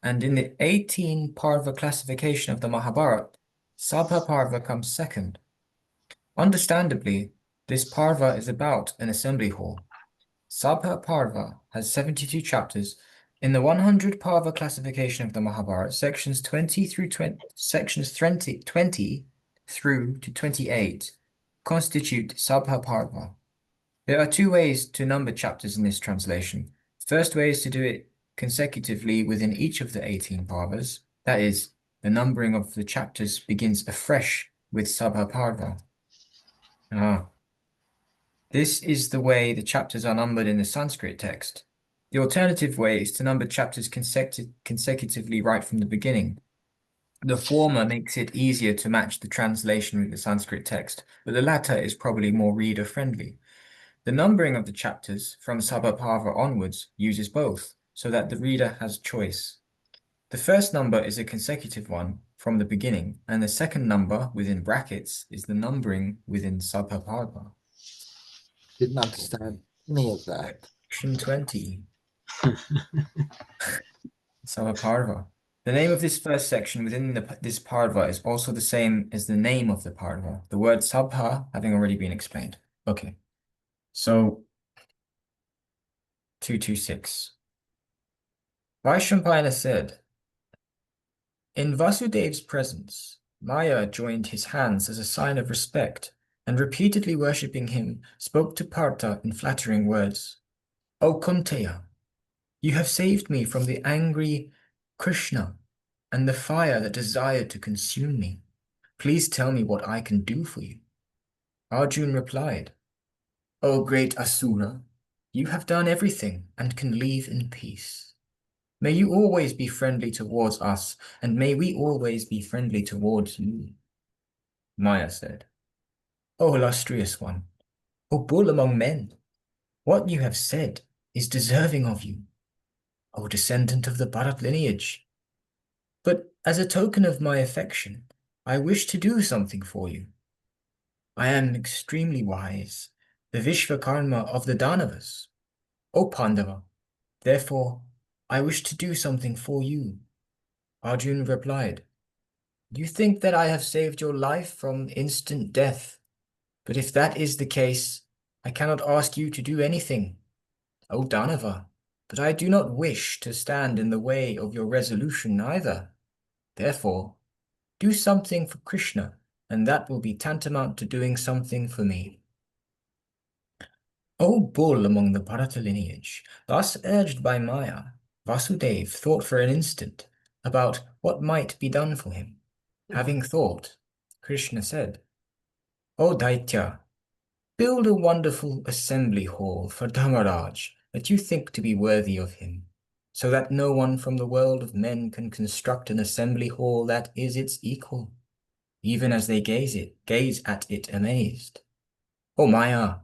and in the 18 Parva classification of the Mahabharata, Sabha Parva comes second. Understandably, this Parva is about an assembly hall. Sabha Parva has 72 chapters. In the 100 Parva classification of the Mahabharata, sections 20 through 20 through to 28 constitute Sabha Parva. There are two ways to number chapters in this translation. First way is to do it consecutively within each of the 18 Parvas. That is, the numbering of the chapters begins afresh with Sabha Parva. This is the way the chapters are numbered in the Sanskrit text. The alternative way is to number chapters consecutively right from the beginning. The former makes it easier to match the translation with the Sanskrit text, but the latter is probably more reader-friendly. The numbering of the chapters from Sabhaparva onwards uses both, so that the reader has choice. The first number is a consecutive one from the beginning, and the second number within brackets is the numbering within Sabhaparva. Didn't understand any of that. Section 20. Sabhaparva. The name of this first section within this parva is also the same as the name of the parva, the word sabha having already been explained. Okay, so 226. Vaishampayana said, in Vasudev's presence, Maya joined his hands as a sign of respect and repeatedly worshipping him, spoke to Partha in flattering words. O Kunteya, you have saved me from the angry Krishna and the fire that desired to consume me. Please tell me what I can do for you. Arjun replied, O great Asura, you have done everything and can leave in peace. May you always be friendly towards us, and may we always be friendly towards you. Maya said, O illustrious one, O bull among men, what you have said is deserving of you. O descendant of the Bharat lineage, As a token of my affection, I wish to do something for you. I am extremely wise, the Vishvakarma of the Danavas. O Pandava, therefore, I wish to do something for you. Arjun replied, You think that I have saved your life from instant death, but if that is the case, I cannot ask you to do anything. O Danava, but I do not wish to stand in the way of your resolution either. Therefore, do something for Krishna, and that will be tantamount to doing something for me. O bull among the Bharata lineage, thus urged by Maya, Vasudeva thought for an instant about what might be done for him. Having thought, Krishna said, O Daitya, build a wonderful assembly hall for Dharmaraj that you think to be worthy of him, so that no one from the world of men can construct an assembly hall that is its equal, even as they gaze at it amazed. O Maya,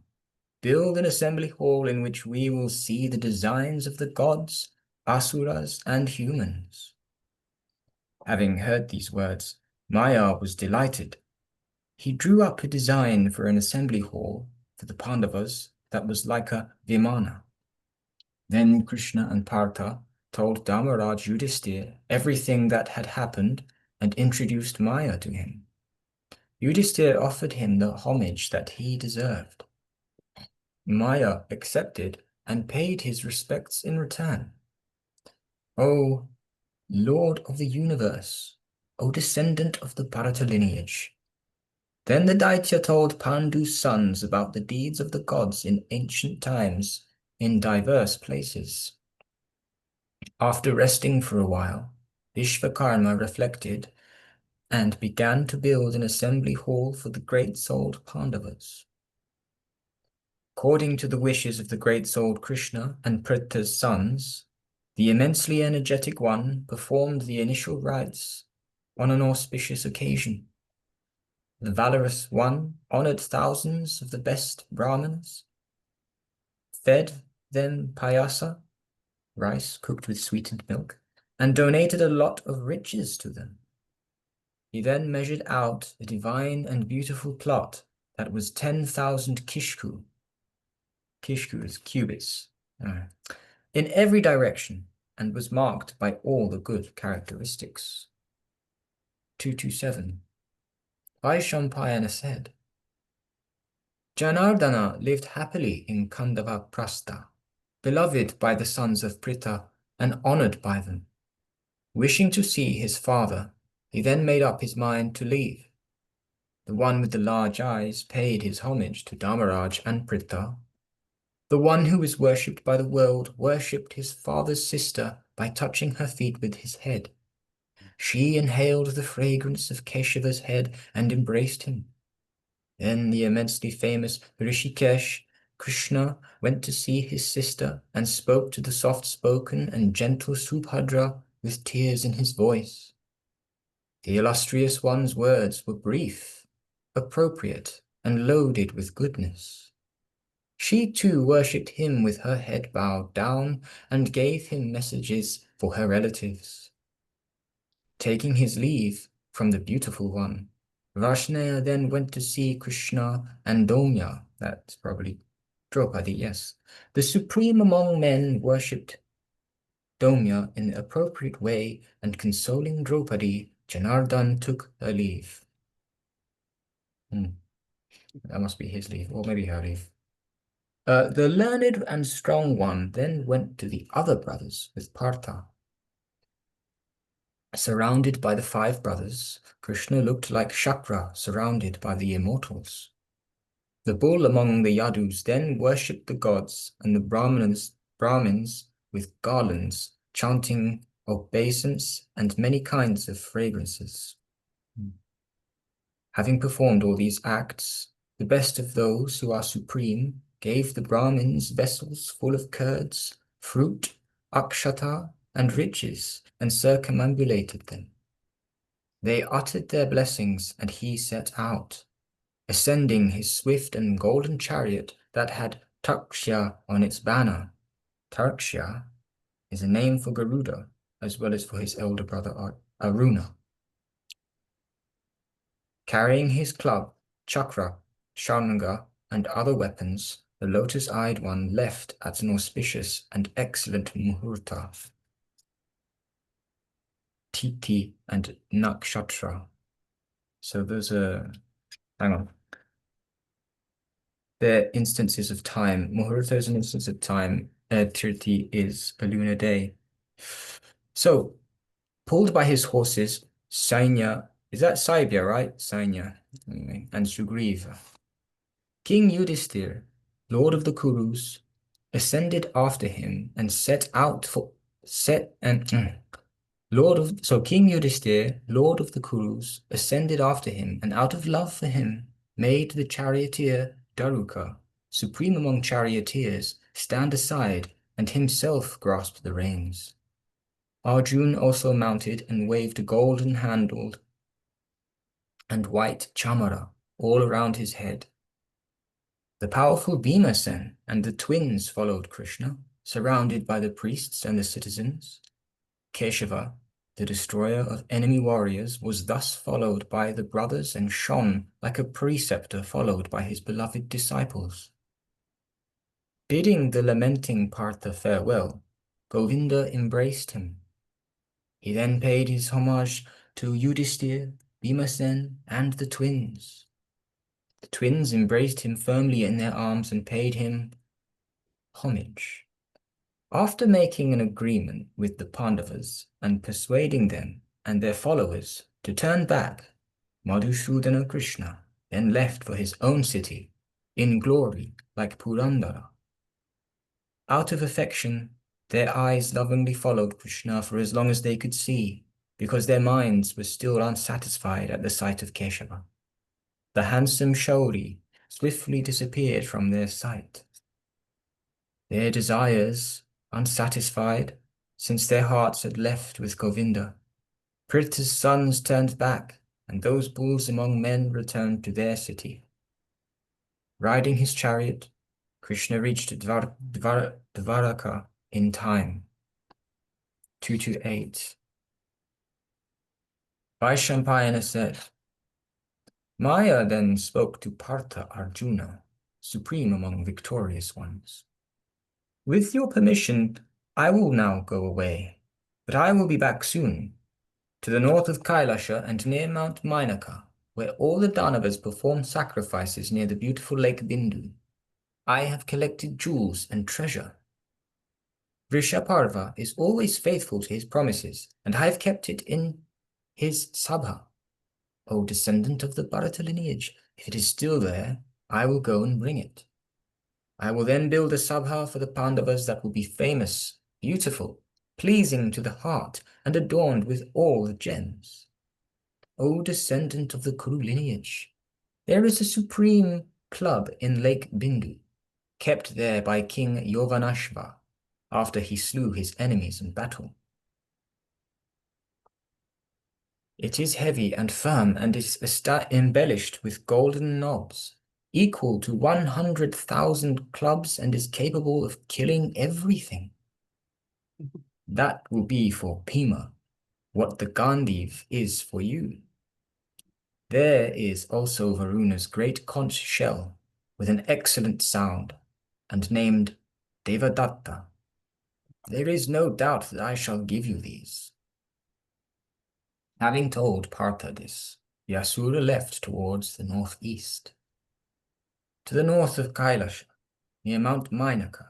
build an assembly hall in which we will see the designs of the gods, asuras, and humans. Having heard these words, Maya was delighted. He drew up a design for an assembly hall for the Pandavas that was like a vimana. Then Krishna and Partha told Dharmaraj Yudhisthira everything that had happened and introduced Maya to him. Yudhisthira offered him the homage that he deserved. Maya accepted and paid his respects in return. O Lord of the universe, O descendant of the Bharata lineage. Then the Daitya told Pandu's sons about the deeds of the gods in ancient times in diverse places. After resting for a while, Vishvakarma reflected and began to build an assembly hall for the great-souled Pandavas. According to the wishes of the great-souled Krishna and Pritha's sons, the immensely energetic one performed the initial rites on an auspicious occasion. The valorous one honored thousands of the best Brahmins, fed them payasa, rice cooked with sweetened milk, and donated a lot of riches to them. He then measured out a divine and beautiful plot that was 10,000 kishku. Kishku is cubits, in every direction, and was marked by all the good characteristics. 227. Vaishampayana said, Janardana lived happily in Kandava Prastha, beloved by the sons of Pritha and honored by them. Wishing to see his father, he then made up his mind to leave. The one with the large eyes paid his homage to Dharmaraj and Pritha. The one who was worshipped by the world worshipped his father's sister by touching her feet with his head. She inhaled the fragrance of Keshava's head and embraced him. Then the immensely famous Rishikesh, Krishna, went to see his sister and spoke to the soft-spoken and gentle Subhadra with tears in his voice. The illustrious one's words were brief, appropriate, and loaded with goodness. She too worshipped him with her head bowed down and gave him messages for her relatives. Taking his leave from the beautiful one, Varshnaya then went to see Krishna and Domya, that's probably Draupadi, yes. The supreme among men worshipped Domya in the appropriate way, and consoling Draupadi, Janardhan took her leave. That must be his leave, or maybe her leave. The learned and strong one then went to the other brothers with Partha. Surrounded by the 5 brothers, Krishna looked like Shakra surrounded by the immortals. The bull among the Yadus then worshipped the gods and the Brahmins with garlands, chanting obeisance and many kinds of fragrances. Having performed all these acts, the best of those who are supreme gave the Brahmins vessels full of curds, fruit, akshata, and riches, and circumambulated them. They uttered their blessings, and he set out, ascending his swift and golden chariot that had Tarksha on its banner. Tarksha is a name for Garuda, as well as for his elder brother Aruna. Carrying his club, chakra, sharanga, and other weapons, the lotus-eyed one left at an auspicious and excellent muhurta. Titi and nakshatra. So those are, hang on. They're instances of time. Muhurta is an instance of time. Tirti is a lunar day. So, pulled by his horses, Sainya, is that Saibya, right? Sainya, anyway, and Sugriva. King Yudhishthir, lord of the Kurus, ascended after him and set out for King Yudhishthir, lord of the Kurus, ascended after him, and out of love for him, made the charioteer Daruka, supreme among charioteers, stand aside, and himself grasped the reins. Arjun also mounted and waved a golden-handled and white chamara all around his head. The powerful Bhimasen and the twins followed Krishna, surrounded by the priests and the citizens. Keshava, the destroyer of enemy warriors, was thus followed by the brothers and shone like a preceptor followed by his beloved disciples. Bidding the lamenting Partha farewell, Govinda embraced him. He then paid his homage to Yudhishthir, Bhimasen, and the twins. The twins embraced him firmly in their arms and paid him homage. After making an agreement with the Pandavas and persuading them and their followers to turn back, Madhusudana Krishna then left for his own city, in glory like Purandara. Out of affection, their eyes lovingly followed Krishna for as long as they could see, because their minds were still unsatisfied at the sight of Keshava. The handsome Shauri swiftly disappeared from their sight. Their desires, unsatisfied, since their hearts had left with Govinda, Pritha's sons turned back, and those bulls among men returned to their city. Riding his chariot, Krishna reached Dvaraka in time. 228. Vaishampayana said, Maya then spoke to Partha Arjuna, supreme among victorious ones. With your permission, I will now go away, but I will be back soon, to the north of Kailasha and near Mount Mainaka, where all the Danavas perform sacrifices near the beautiful lake Bindu. I have collected jewels and treasure. Vrishaparva is always faithful to his promises, and I have kept it in his sabha. O descendant of the Bharata lineage, if it is still there, I will go and bring it. I will then build a sabha for the Pandavas that will be famous, beautiful, pleasing to the heart, and adorned with all the gems. O descendant of the Kuru lineage, there is a supreme club in Lake Bindu, kept there by King Yovanashva, after he slew his enemies in battle. It is heavy and firm and is embellished with golden knobs, equal to 100,000 clubs, and is capable of killing everything. That will be for Bhima, what the Gandiv is for you. There is also Varuna's great conch shell, with an excellent sound, and named Devadatta. There is no doubt that I shall give you these. Having told Partha this, the Asura left towards the northeast. To the north of Kailasha, near Mount Mainaka,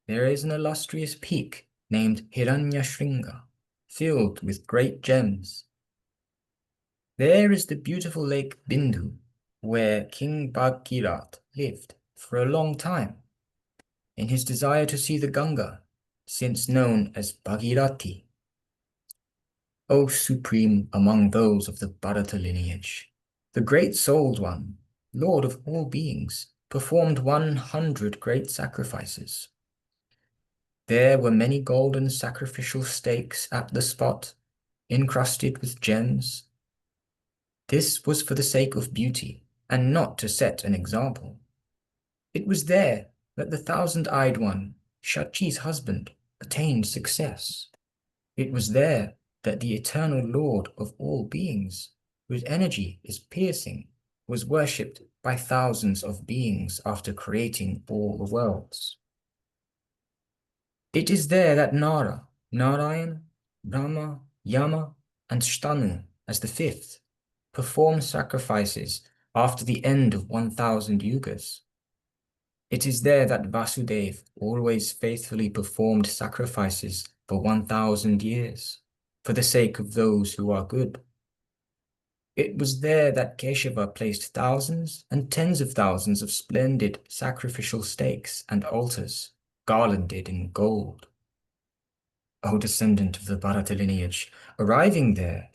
there is an illustrious peak named Hiranyashringa, filled with great gems. There is the beautiful lake Bindu, where King Bhagirat lived for a long time, in his desire to see the Ganga, since known as Bhagirathi. O supreme among those of the Bharata lineage, the great-souled one, lord of all beings, performed 100 great sacrifices. There were many golden sacrificial stakes at the spot, encrusted with gems. This was for the sake of beauty, and not to set an example. It was there that the thousand-eyed one, Shachi's husband, attained success. It was there that the eternal Lord of all beings, whose energy is piercing, was worshipped by thousands of beings after creating all the worlds. It is there that Nara, Narayan, Brahma, Yama, and Shtanu, as the fifth, perform sacrifices after the end of 1,000 yugas. It is there that Vasudeva always faithfully performed sacrifices for 1,000 years, for the sake of those who are good. It was there that Keshava placed thousands and tens of thousands of splendid sacrificial stakes and altars, garlanded in gold. O descendant of the Bharata lineage, arriving there,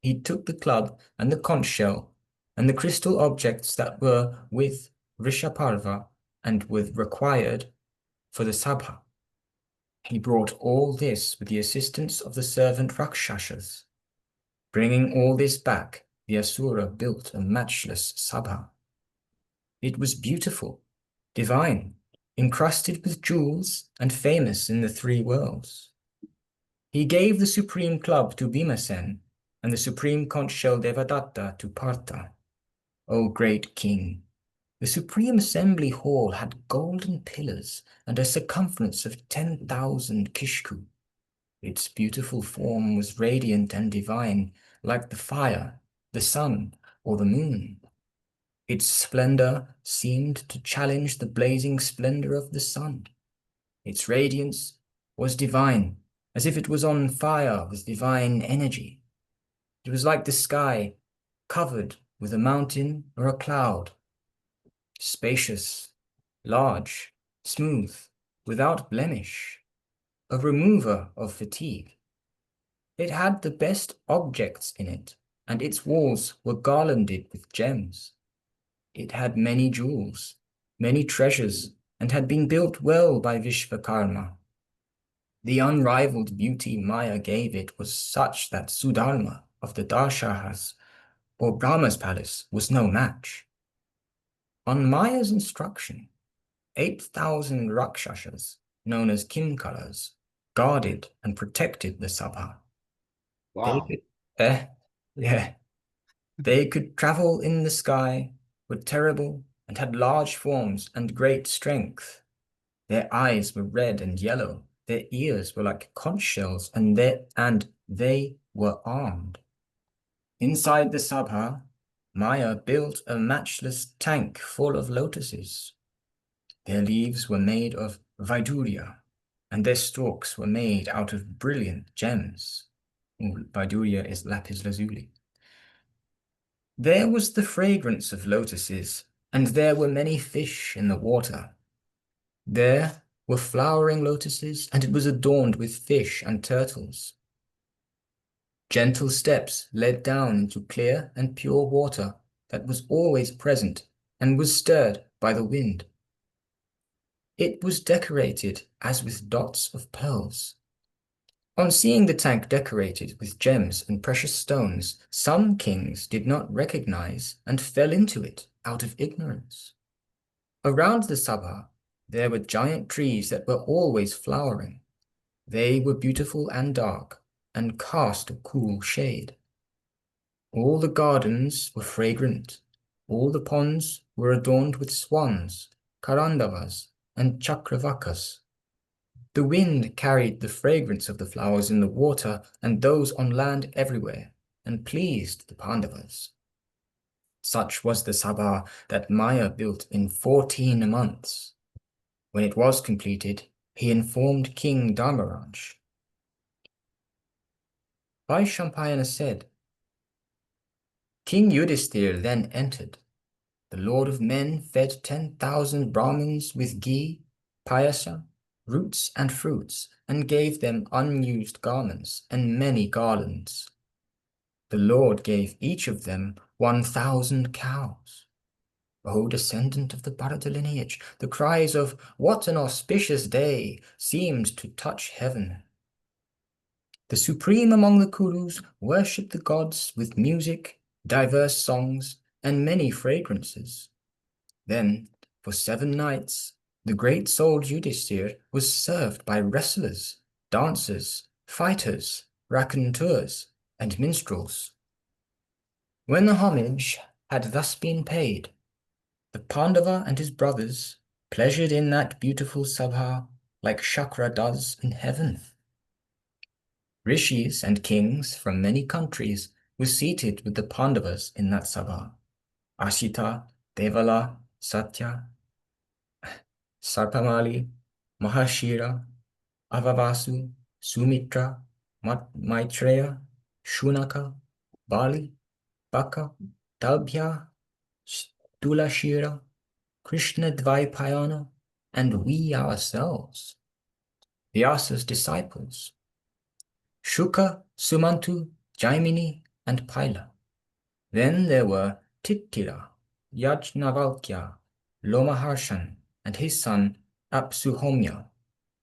he took the club and the conch shell and the crystal objects that were with Rishaparva and were required for the sabha. He brought all this with the assistance of the servant Rakshashas. Bringing all this back, the Asura built a matchless sabha. It was beautiful, divine, encrusted with jewels, and famous in the three worlds. He gave the supreme club to Bhimasen and the supreme conch shell Devadatta to Partha. O great king, the supreme assembly hall had golden pillars and a circumference of 10,000 kishku. Its beautiful form was radiant and divine, like the fire, the sun, or the moon. Its splendor seemed to challenge the blazing splendor of the sun. Its radiance was divine, as if it was on fire with divine energy. It was like the sky, covered with a mountain or a cloud. Spacious, large, smooth, without blemish, a remover of fatigue. It had the best objects in it, and its walls were garlanded with gems. It had many jewels, many treasures, and had been built well by Vishvakarma. The unrivaled beauty Maya gave it was such that Sudharma of the Darshahas, or Brahma's palace, was no match. On Maya's instruction, 8,000 Rakshashas, known as Kinkaras, guarded and protected the Sabha. Wow. They could travel in the sky, were terrible, and had large forms and great strength. Their eyes were red and yellow, their ears were like conch shells, and they were armed. Inside the Sabha, Maya built a matchless tank full of lotuses. Their leaves were made of Vaidurya, and their stalks were made out of brilliant gems. Vaidurya is lapis lazuli. There was the fragrance of lotuses, and there were many fish in the water. There were flowering lotuses, and it was adorned with fish and turtles. Gentle steps led down into clear and pure water that was always present and was stirred by the wind. It was decorated as with dots of pearls. On seeing the tank decorated with gems and precious stones, some kings did not recognize and fell into it out of ignorance. Around the Sabha, there were giant trees that were always flowering. They were beautiful and dark, and cast a cool shade. All the gardens were fragrant. All the ponds were adorned with swans, karandavas, and chakravakas. The wind carried the fragrance of the flowers in the water and those on land everywhere, and pleased the Pandavas. Such was the Sabha that Maya built in 14 months. When it was completed, he informed King Dharmaraj. Vaishampayana said, King Yudhisthira then entered. The Lord of Men fed 10,000 Brahmins with ghee, payasa, roots and fruits, and gave them unused garments and many garlands. The Lord gave each of them 1,000 cows. O descendant of the Bharata lineage, the cries of "What an auspicious day!" seemed to touch heaven. The supreme among the Kurus worshipped the gods with music, diverse songs, and many fragrances. Then, for 7 nights, the great soul Yudhisthira was served by wrestlers, dancers, fighters, raconteurs, and minstrels. When the homage had thus been paid, the Pandava and his brothers pleasured in that beautiful Sabha like Shakra does in heaven. Rishis and kings from many countries were seated with the Pandavas in that Sabha. Ashita, Devala, Satya, Sarpamali, Mahashira, Avavasu, Sumitra, Maitreya, Shunaka, Bali, Baka, Dalbhya, Stulashira, Krishna Dvaipayana, and we ourselves, Vyasa's disciples, Shuka, Sumantu, Jaimini, and Pila. Then there were Tittira, Yajnavalkya, Lomaharshan, and his son Apsuhomya,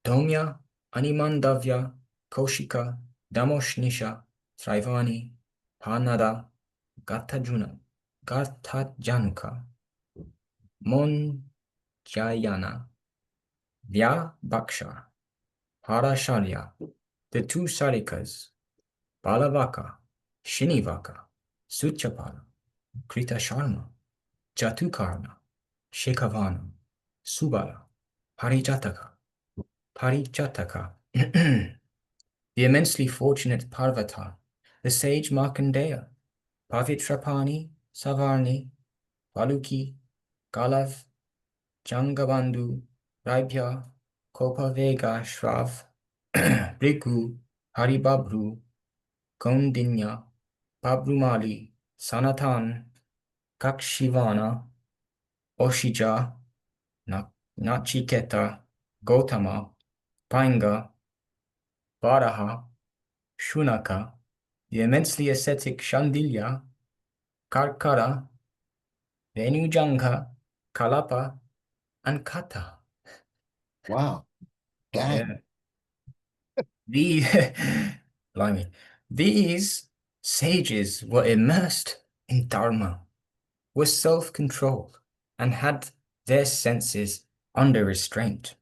Domya, Animandavya, Koshika, Damoshnisha, Sraivani, Panada, Gathajanuka, Monjayana, Vya Bhaksha, Harasharya, the two Sarikas, Balavaka, Shinivaka, Suchapala, Krita Sharma, Jatukarna, Shekavana, Subala, Parijataka, the immensely fortunate Parvata, the sage Markandeya, Pavitrapani, Savarni, Valuki, Galav, Jangabandhu, Raibhya, Kopavega Shrav, Brigu, Haribabru, Kaundinya, Pabrumali, Sanatan, Kakshivana, Oshija, Nachiketa, Gotama, Painga, Varaha, Shunaka, the immensely ascetic Shandilya, Karkara, Venujanga, Kalapa, and Kata. Wow. Gang. Yeah. Blimey. These sages were immersed in Dharma, were self-controlled, and had their senses under restraint.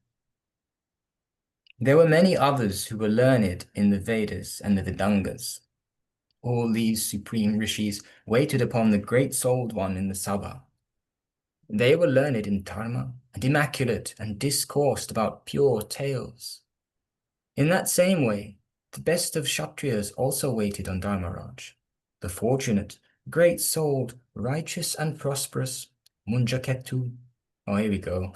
There were many others who were learned in the Vedas and the Vedangas. All these supreme rishis waited upon the great-souled one in the Sabha. They were learned in Dharma and immaculate and discoursed about pure tales. In that same way, the best of Kshatriyas also waited on Dharmaraj, the fortunate, great-souled, righteous and prosperous Munjaketu. Oh, here we go.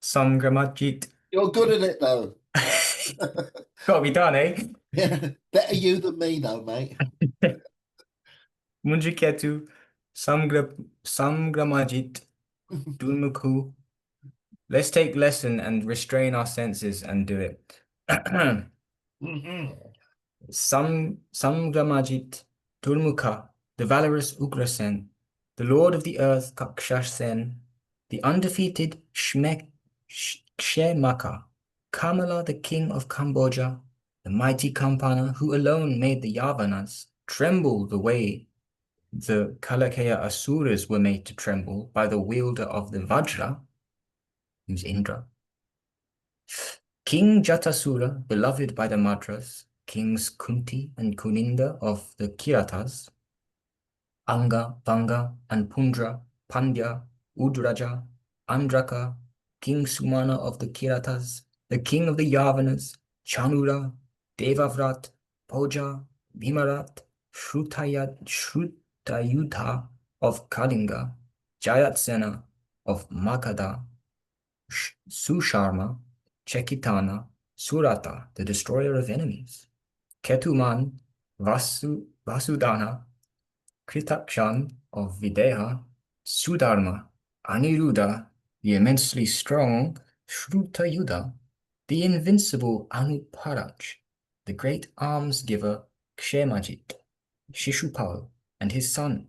Samgramajit. You're good at it though. Gotta be done, eh? Yeah. Better you than me though, mate. Munjaketu, Samgramajit, Dulmukhu. Let's take lesson and restrain our senses and do it. Samgramajit, Dulmukha, the valorous Ugrasen, the lord of the earth Kakshashen, the undefeated Kshemaka, Kamala, the king of Cambodia, the mighty Kampana, who alone made the Yavanas tremble the way the Kalakeya Asuras were made to tremble by the wielder of the Vajra, who's Indra. King Jatasura, beloved by the Madras, kings Kunti and Kuninda of the Kiratas, Anga, Vanga, and Pundra, Pandya, Udraja, Andraka, King Sumana of the Kiratas, the king of the Yavanas, Chanura, Devavrat, Poja, Vimarat, Shrutayudha of Kalinga, Jayatsena of Magadha, Susharma, Chekitana, Surata, the destroyer of enemies, Ketuman, Vasudana, Kritakshan of Videha, Sudharma, Aniruddha, the immensely strong Shrutayudha, the invincible Anuparaj, the great almsgiver Kshemajit, Shishupal, and his son,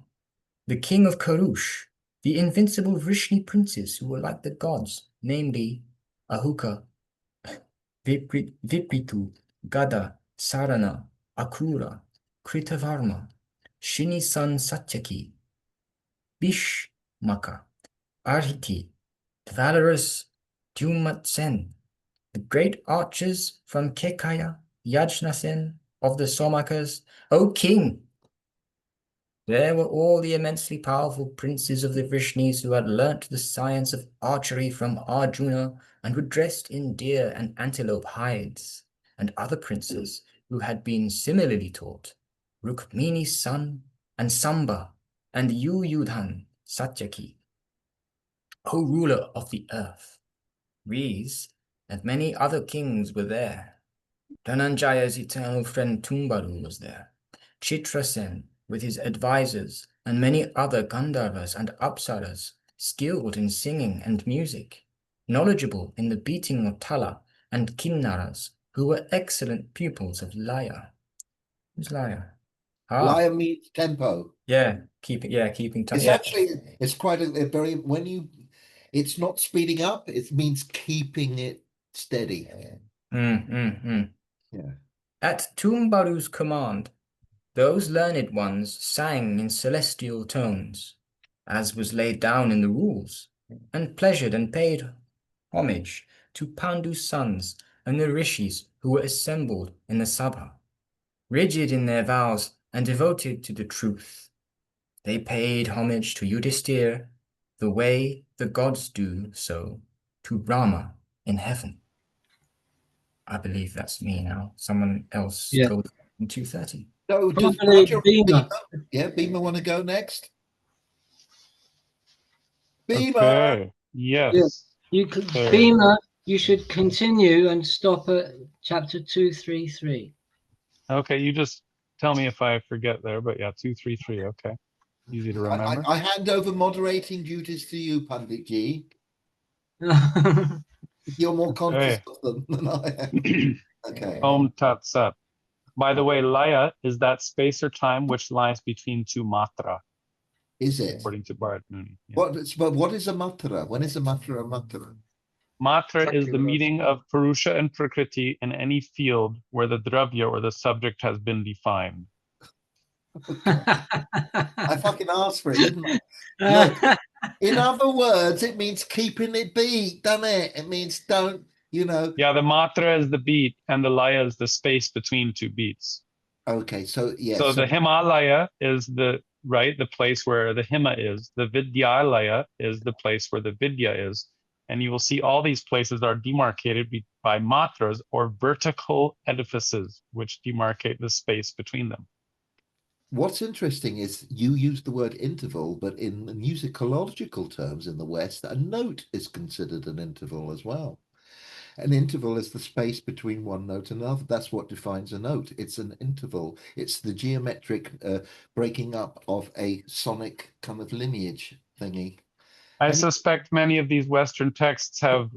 the king of Karush, the invincible Vrishni princes who were like the gods, namely Ahuka, Vipritu, Gada, Sarana, Akrura, Kritavarma, Shini-san Satyaki, Bhishmaka, Arhiti, the valorous Dyumatsen, the great archers from Kekaya, Yajnasen, of the Somakas, O king! There were all the immensely powerful princes of the Vrishnis who had learnt the science of archery from Arjuna and were dressed in deer and antelope hides, and other princes who had been similarly taught, Rukmini's son, and Samba, and Yuyudhan, Satyaki. O ruler of the earth! These and many other kings were there. Dhananjaya's eternal friend Tumbalu was there. Chitrasen with his advisors and many other Gandharvas and Apsaras, skilled in singing and music, knowledgeable in the beating of tala, and Kinnaras, who were excellent pupils of Laya. Who's Laya? Lyre means tempo. Keeping time. It's actually, it's quite a very, when you, it's not speeding up, it means keeping it steady. Yeah. At Tumbaru's command, those learned ones sang in celestial tones, as was laid down in the rules, and pleasured and paid homage to Pandu's sons and the rishis who were assembled in the Sabha, rigid in their vows and devoted to the truth. They paid homage to Yudhisthira, the way the gods do so to Rama in heaven. I believe that's me now. Someone else told in 2:30. So does Probably Roger, Bhima. Bhima want to go next? Bhima! Okay. Yes. Yes. You could, Bhima, you should continue and stop at chapter 233. Okay, you just tell me if I forget there, but yeah, 233. Okay. Easy to remember. I hand over moderating duties to you, Panditji. You're more conscious of them than I am. Okay. Om Tat Sat. By the way, Laya is that space or time which lies between two matra. Is it? According to Bharat Muni. Yeah. What is a matra? When is a matra a matra? Matra is the meeting of Purusha and Prakriti in any field where the Dravya or the subject has been defined. I fucking asked for it, didn't I? Look, in other words, it means keeping it beat, doesn't it? It means don't, you know. Yeah, the matra is the beat and the laya is the space between two beats. Okay, so yes. So the Himalaya is the place where the Hima is. The Vidyalaya is the place where the Vidya is. And you will see all these places are demarcated by matras or vertical edifices, which demarcate the space between them. What's interesting is you use the word interval, but in musicological terms in the West, a note is considered an interval as well. An interval is the space between one note and another. That's what defines a note. It's an interval. It's the geometric breaking up of a sonic kind of lineage thingy. I suspect many of these Western texts have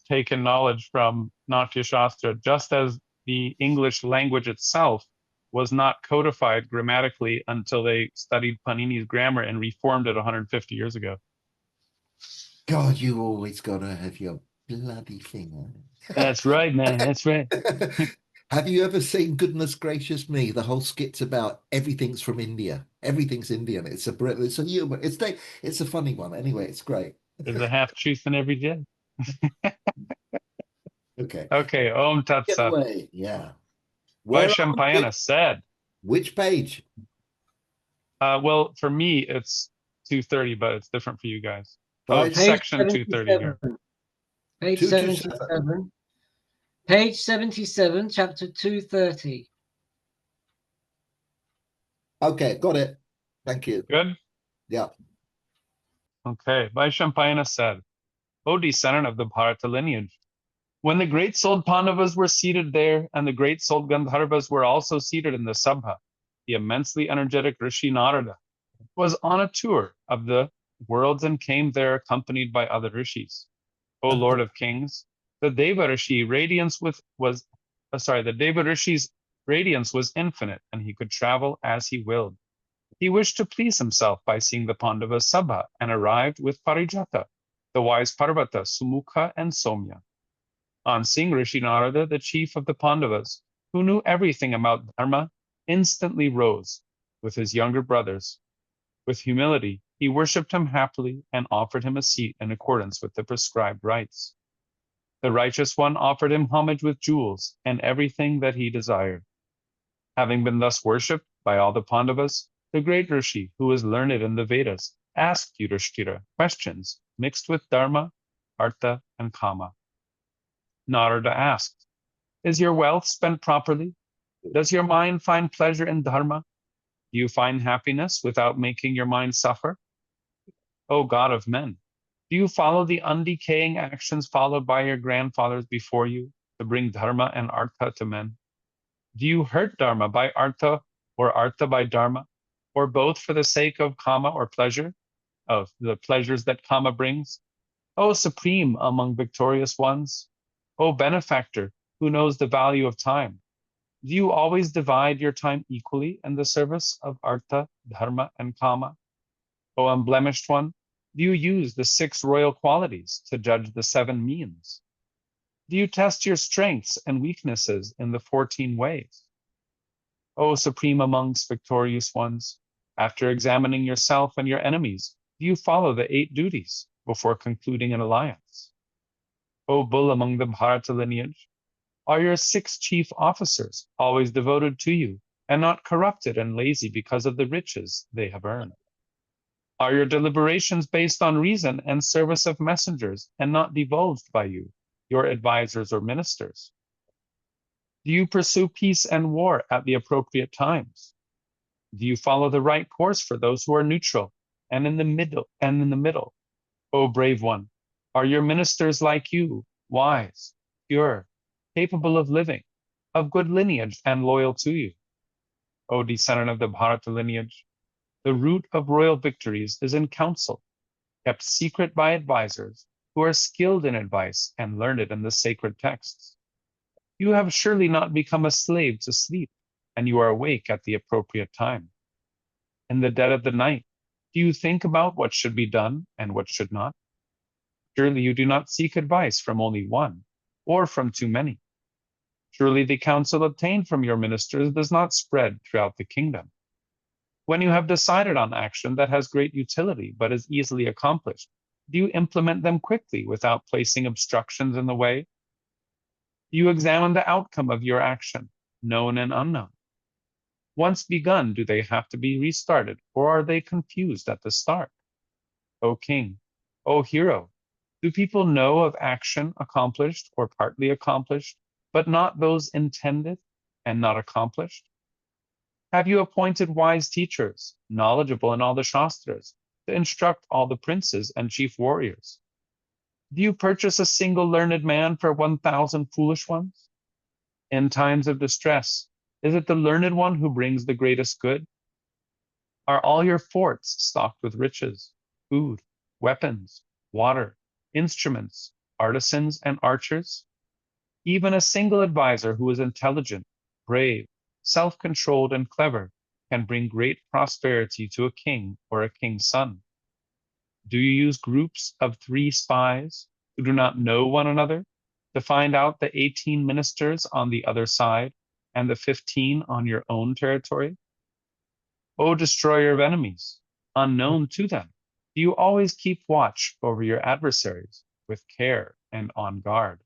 taken knowledge from Natya Shastra, just as the English language itself was not codified grammatically until they studied Panini's grammar and reformed it 150 years ago. God, you always got to have your bloody thing. That's right, man. That's right. Have you ever seen Goodness Gracious Me? The whole skit's about everything's from India. Everything's Indian. It's a humor. It's a funny one. Anyway, it's great. There's a half truth in every jet. Okay. Okay. Om Tat Sat. Yeah. Vaishampayana said. Which page? Well, for me, it's 230, but it's different for you guys. Oh, section 230 here. Page 77. Page 77, chapter 230. Okay, got it. Thank you. Good? Yeah. Okay. Vaishampayana said, O descendant of the Bharata lineage, when the great-souled Pandavas were seated there, and the great-souled Gandharvas were also seated in the Sabha, the immensely energetic Rishi Narada was on a tour of the worlds and came there accompanied by other rishis. O Lord of Kings, the Deva Rishi's radiance was infinite, and he could travel as he willed. He wished to please himself by seeing the Pandavas Sabha and arrived with Parijata, the wise Parvata, Sumukha, and Somya. On seeing Rishi Narada, the chief of the Pandavas, who knew everything about Dharma, instantly rose with his younger brothers. With humility, he worshipped him happily and offered him a seat in accordance with the prescribed rites. The righteous one offered him homage with jewels and everything that he desired. Having been thus worshipped by all the Pandavas, the great Rishi, who was learned in the Vedas, asked Yudhishthira questions mixed with dharma, artha, and kama. Narada asked, "Is your wealth spent properly? Does your mind find pleasure in dharma? Do you find happiness without making your mind suffer? O God of men, do you follow the undecaying actions followed by your grandfathers before you to bring dharma and artha to men? Do you hurt dharma by artha or artha by dharma, or both for the sake of kama or pleasure, of the pleasures that kama brings? O supreme among victorious ones, O benefactor who knows the value of time, do you always divide your time equally in the service of artha, dharma, and kama? O unblemished one, do you use the 6 royal qualities to judge the 7 means? Do you test your strengths and weaknesses in the 14 ways? O supreme amongst victorious ones, after examining yourself and your enemies, do you follow the 8 duties before concluding an alliance? O bull among the Bharata lineage, are your 6 chief officers always devoted to you and not corrupted and lazy because of the riches they have earned? Are your deliberations based on reason and service of messengers and not divulged by you, your advisors or ministers? Do you pursue peace and war at the appropriate times? Do you follow the right course for those who are neutral and in the middle? O brave one, are your ministers like you, wise, pure, capable of living, of good lineage and loyal to you? O descendant of the Bharata lineage, the root of royal victories is in counsel, kept secret by advisors who are skilled in advice and learned in the sacred texts. You have surely not become a slave to sleep, and you are awake at the appropriate time. In the dead of the night, do you think about what should be done and what should not? Surely you do not seek advice from only one, or from too many. Surely the counsel obtained from your ministers does not spread throughout the kingdom. When you have decided on action that has great utility but is easily accomplished, do you implement them quickly without placing obstructions in the way? Do you examine the outcome of your action, known and unknown? Once begun, do they have to be restarted, or are they confused at the start? O king, O hero, do people know of action accomplished or partly accomplished, but not those intended and not accomplished? Have you appointed wise teachers, knowledgeable in all the Shastras, to instruct all the princes and chief warriors? Do you purchase a single learned man for 1,000 foolish ones? In times of distress, is it the learned one who brings the greatest good? Are all your forts stocked with riches, food, weapons, water, instruments, artisans, and archers? Even a single advisor who is intelligent, brave, self-controlled, and clever can bring great prosperity to a king or a king's son. Do you use groups of 3 spies who do not know one another to find out the 18 ministers on the other side and the 15 on your own territory? O destroyer of enemies, unknown to them, do you always keep watch over your adversaries with care and on guard?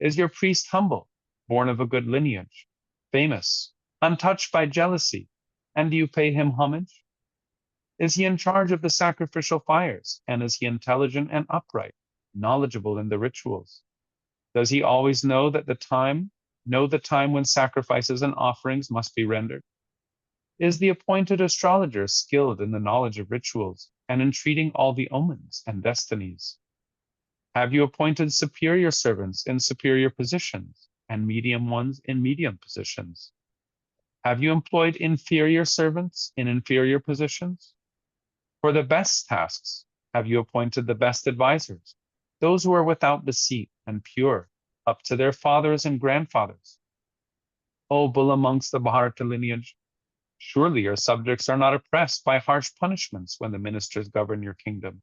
Is your priest humble, born of a good lineage, famous, untouched by jealousy, and do you pay him homage? Is he in charge of the sacrificial fires, and is he intelligent and upright, knowledgeable in the rituals? Does he always know the time when sacrifices and offerings must be rendered? Is the appointed astrologer skilled in the knowledge of rituals and in treating all the omens and destinies? Have you appointed superior servants in superior positions and medium ones in medium positions? Have you employed inferior servants in inferior positions? For the best tasks, have you appointed the best advisors, those who are without deceit and pure, up to their fathers and grandfathers? O bull amongst the Bharata lineage, surely your subjects are not oppressed by harsh punishments when the ministers govern your kingdom.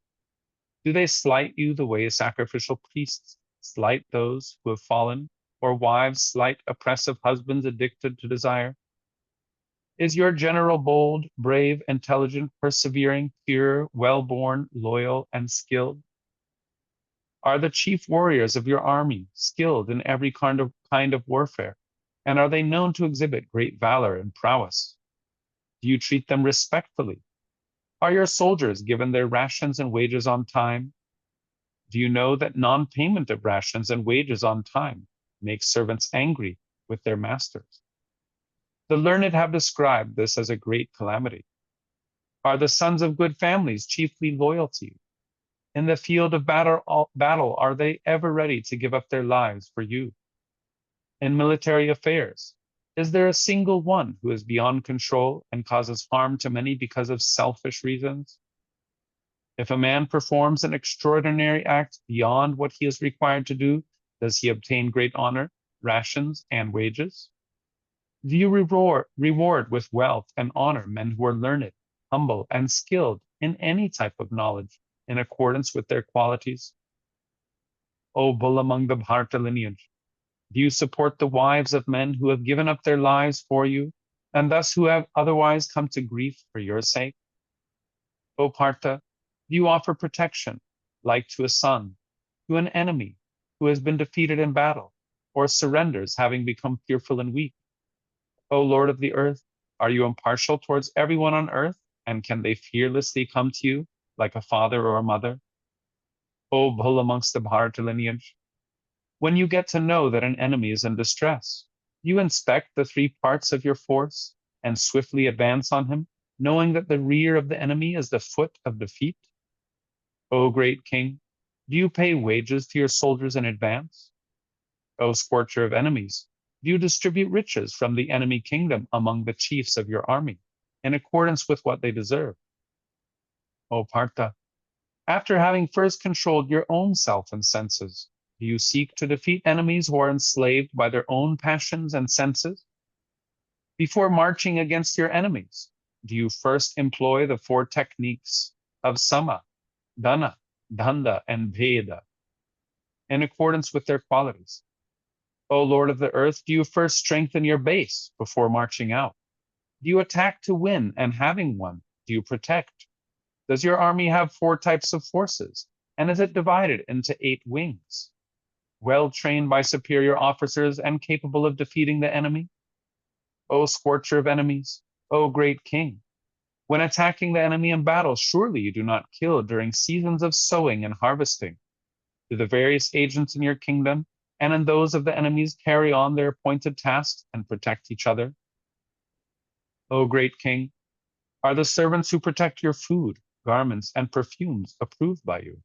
Do they slight you the way sacrificial priests slight those who have fallen, or wives slight oppressive husbands addicted to desire? Is your general bold, brave, intelligent, persevering, pure, well-born, loyal, and skilled? Are the chief warriors of your army skilled in every kind of warfare? And are they known to exhibit great valor and prowess? Do you treat them respectfully? Are your soldiers given their rations and wages on time? Do you know that non-payment of rations and wages on time makes servants angry with their masters? The learned have described this as a great calamity. Are the sons of good families chiefly loyal to you? In the field of battle, are they ever ready to give up their lives for you? In military affairs, is there a single one who is beyond control and causes harm to many because of selfish reasons? If a man performs an extraordinary act beyond what he is required to do, does he obtain great honor, rations, and wages? Do you reward with wealth and honor men who are learned, humble, and skilled in any type of knowledge in accordance with their qualities? O bull among the Bharta lineage, do you support the wives of men who have given up their lives for you, and thus who have otherwise come to grief for your sake? O Partha, do you offer protection, like to a son, to an enemy who has been defeated in battle, or surrenders having become fearful and weak? O Lord of the earth, are you impartial towards everyone on earth, and can they fearlessly come to you like a father or a mother? O bull amongst the Bharata lineage, when you get to know that an enemy is in distress, you inspect the three parts of your force and swiftly advance on him, knowing that the rear of the enemy is the foot of defeat? O great king, do you pay wages to your soldiers in advance? O scorcher of enemies, do you distribute riches from the enemy kingdom among the chiefs of your army, in accordance with what they deserve? O Partha, after having first controlled your own self and senses, do you seek to defeat enemies who are enslaved by their own passions and senses? Before marching against your enemies, do you first employ the four techniques of sama, dana, dhanda, and bheda in accordance with their qualities? O Lord of the earth, do you first strengthen your base before marching out? Do you attack to win, and having won, do you protect? Does your army have four types of forces, and is it divided into 8 wings? Well trained by superior officers and capable of defeating the enemy? O scorcher of enemies, O great king, when attacking the enemy in battle, surely you do not kill during seasons of sowing and harvesting. Do the various agents in your kingdom and in those of the enemies carry on their appointed tasks and protect each other? O great king, are the servants who protect your food, garments, and perfumes approved by you?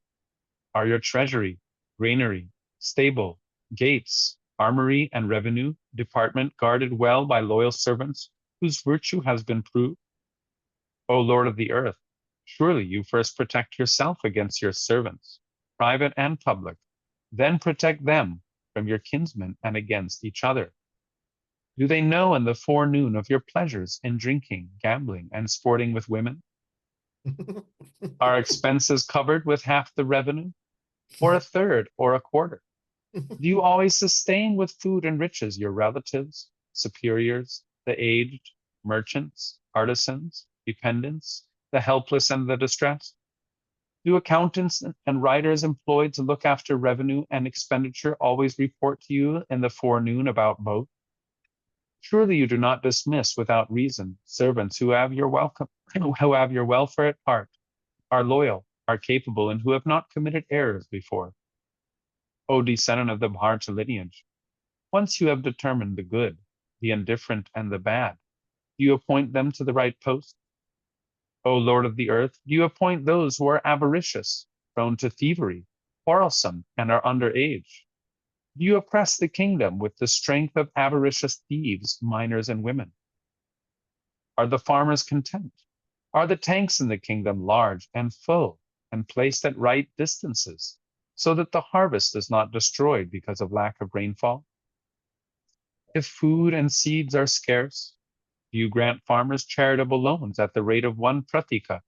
Are your treasury, granary, stable, gates, armory, and revenue department guarded well by loyal servants whose virtue has been proved? O Lord of the earth, surely you first protect yourself against your servants, private and public, then protect them from your kinsmen and against each other. Do they know in the forenoon of your pleasures in drinking, gambling, and sporting with women? Are expenses covered with half the revenue, or a third, or a quarter? Do you always sustain with food and riches your relatives, superiors, the aged, merchants, artisans, dependents, the helpless and the distressed? Do accountants and writers employed to look after revenue and expenditure always report to you in the forenoon about both? Surely you do not dismiss without reason servants who have your welfare at heart, are loyal, are capable, and who have not committed errors before. O descendant of the Bharata lineage, once you have determined the good, the indifferent, and the bad, do you appoint them to the right post? O Lord of the earth, do you appoint those who are avaricious, prone to thievery, quarrelsome, and are underage? Do you oppress the kingdom with the strength of avaricious thieves, minors, and women? Are the farmers content? Are the tanks in the kingdom large and full and placed at right distances, so that the harvest is not destroyed because of lack of rainfall? If food and seeds are scarce, do you grant farmers charitable loans at the rate of 1 pratika